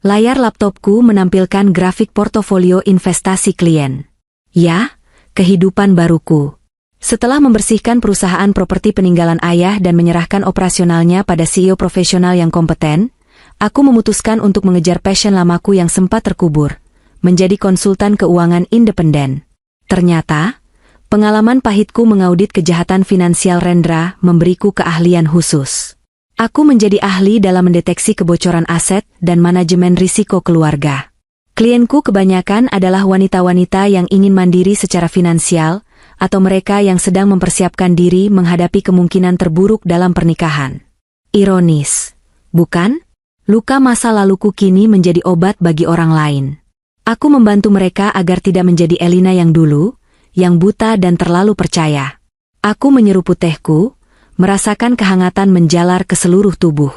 Layar laptopku menampilkan grafik portofolio investasi klien. Ya, kehidupan baruku. Setelah membersihkan perusahaan properti peninggalan ayah dan menyerahkan operasionalnya pada CEO profesional yang kompeten, aku memutuskan untuk mengejar passion lamaku yang sempat terkubur, menjadi konsultan keuangan independen. Ternyata, pengalaman pahitku mengaudit kejahatan finansial Rendra memberiku keahlian khusus. Aku menjadi ahli dalam mendeteksi kebocoran aset dan manajemen risiko keluarga. Klienku kebanyakan adalah wanita-wanita yang ingin mandiri secara finansial, atau mereka yang sedang mempersiapkan diri menghadapi kemungkinan terburuk dalam pernikahan. Ironis, bukan? Luka masa laluku kini menjadi obat bagi orang lain. Aku membantu mereka agar tidak menjadi Elina yang dulu, yang buta dan terlalu percaya. Aku menyeruput tehku, merasakan kehangatan menjalar ke seluruh tubuh.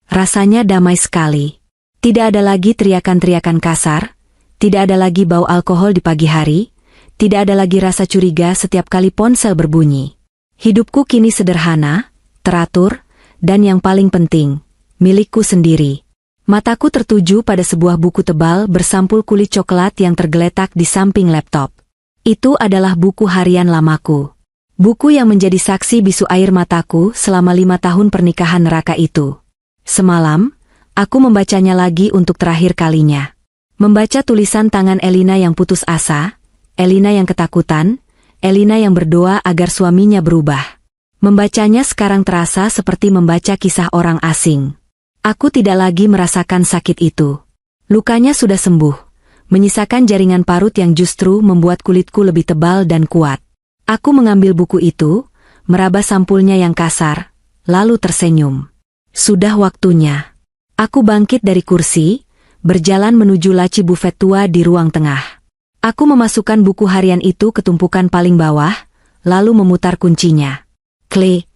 Rasanya damai sekali. Tidak ada lagi teriakan-teriakan kasar, tidak ada lagi bau alkohol di pagi hari, tidak ada lagi rasa curiga setiap kali ponsel berbunyi. Hidupku kini sederhana, teratur, dan yang paling penting, milikku sendiri. Mataku tertuju pada sebuah buku tebal bersampul kulit coklat yang tergeletak di samping laptop. Itu adalah buku harian lamaku. Buku yang menjadi saksi bisu air mataku selama 5 tahun pernikahan neraka itu. Semalam, aku membacanya lagi untuk terakhir kalinya. Membaca tulisan tangan Elina yang putus asa, Elina yang ketakutan, Elina yang berdoa agar suaminya berubah. Membacanya sekarang terasa seperti membaca kisah orang asing. Aku tidak lagi merasakan sakit itu. Lukanya sudah sembuh, menyisakan jaringan parut yang justru membuat kulitku lebih tebal dan kuat. Aku mengambil buku itu, meraba sampulnya yang kasar, lalu tersenyum. Sudah waktunya. Aku bangkit dari kursi, berjalan menuju laci bufet tua di ruang tengah. Aku memasukkan buku harian itu ke tumpukan paling bawah, lalu memutar kuncinya. Klik.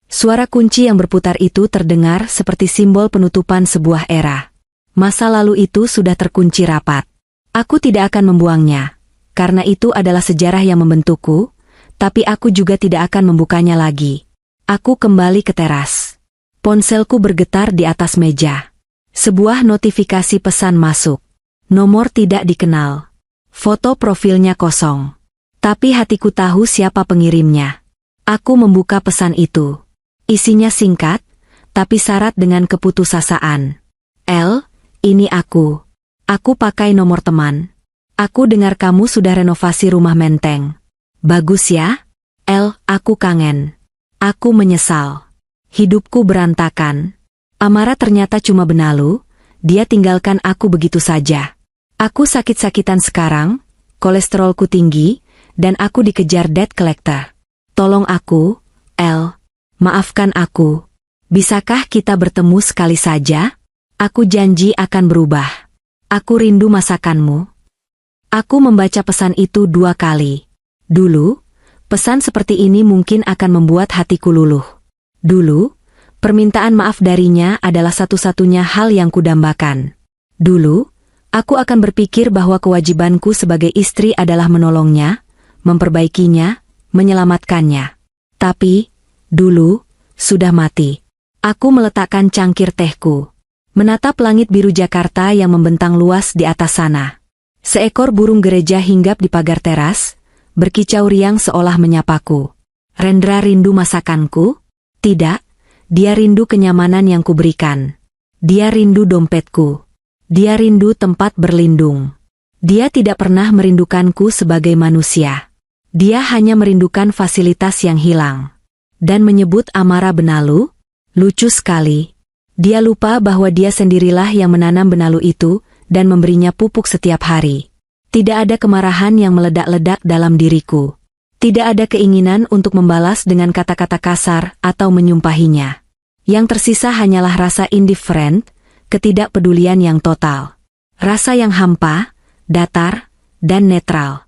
Suara kunci yang berputar itu terdengar seperti simbol penutupan sebuah era. Masa lalu itu sudah terkunci rapat. Aku tidak akan membuangnya, karena itu adalah sejarah yang membentukku, tapi aku juga tidak akan membukanya lagi. Aku kembali ke teras. Ponselku bergetar di atas meja. Sebuah notifikasi pesan masuk. Nomor tidak dikenal. Foto profilnya kosong. Tapi hatiku tahu siapa pengirimnya. Aku membuka pesan itu. Isinya singkat, tapi syarat dengan keputusasaan. El, ini aku. Aku pakai nomor teman. Aku dengar kamu sudah renovasi rumah menteng. Bagus ya? El, aku kangen. Aku menyesal. Hidupku berantakan. Amara ternyata cuma benalu, dia tinggalkan aku begitu saja. Aku sakit-sakitan sekarang, kolesterolku tinggi, dan aku dikejar debt collector. Tolong aku, El. Maafkan aku. Bisakah kita bertemu sekali saja? Aku janji akan berubah. Aku rindu masakanmu. Aku membaca pesan itu 2 kali. Dulu, pesan seperti ini mungkin akan membuat hatiku luluh. Dulu, permintaan maaf darinya adalah satu-satunya hal yang kudambakan. Dulu, aku akan berpikir bahwa kewajibanku sebagai istri adalah menolongnya, memperbaikinya, menyelamatkannya. Tapi, dulu, sudah mati. Aku meletakkan cangkir tehku. Menatap langit biru Jakarta yang membentang luas di atas sana. Seekor burung gereja hinggap di pagar teras, berkicau riang seolah menyapaku. Rendra rindu masakanku? Tidak, dia rindu kenyamanan yang kuberikan. Dia rindu dompetku. Dia rindu tempat berlindung. Dia tidak pernah merindukanku sebagai manusia. Dia hanya merindukan fasilitas yang hilang. Dan menyebut Amara benalu? Lucu sekali. Dia lupa bahwa dia sendirilah yang menanam benalu itu dan memberinya pupuk setiap hari. Tidak ada kemarahan yang meledak-ledak dalam diriku. Tidak ada keinginan untuk membalas dengan kata-kata kasar atau menyumpahinya. Yang tersisa hanyalah rasa indifferent, ketidakpedulian yang total. Rasa yang hampa, datar, dan netral.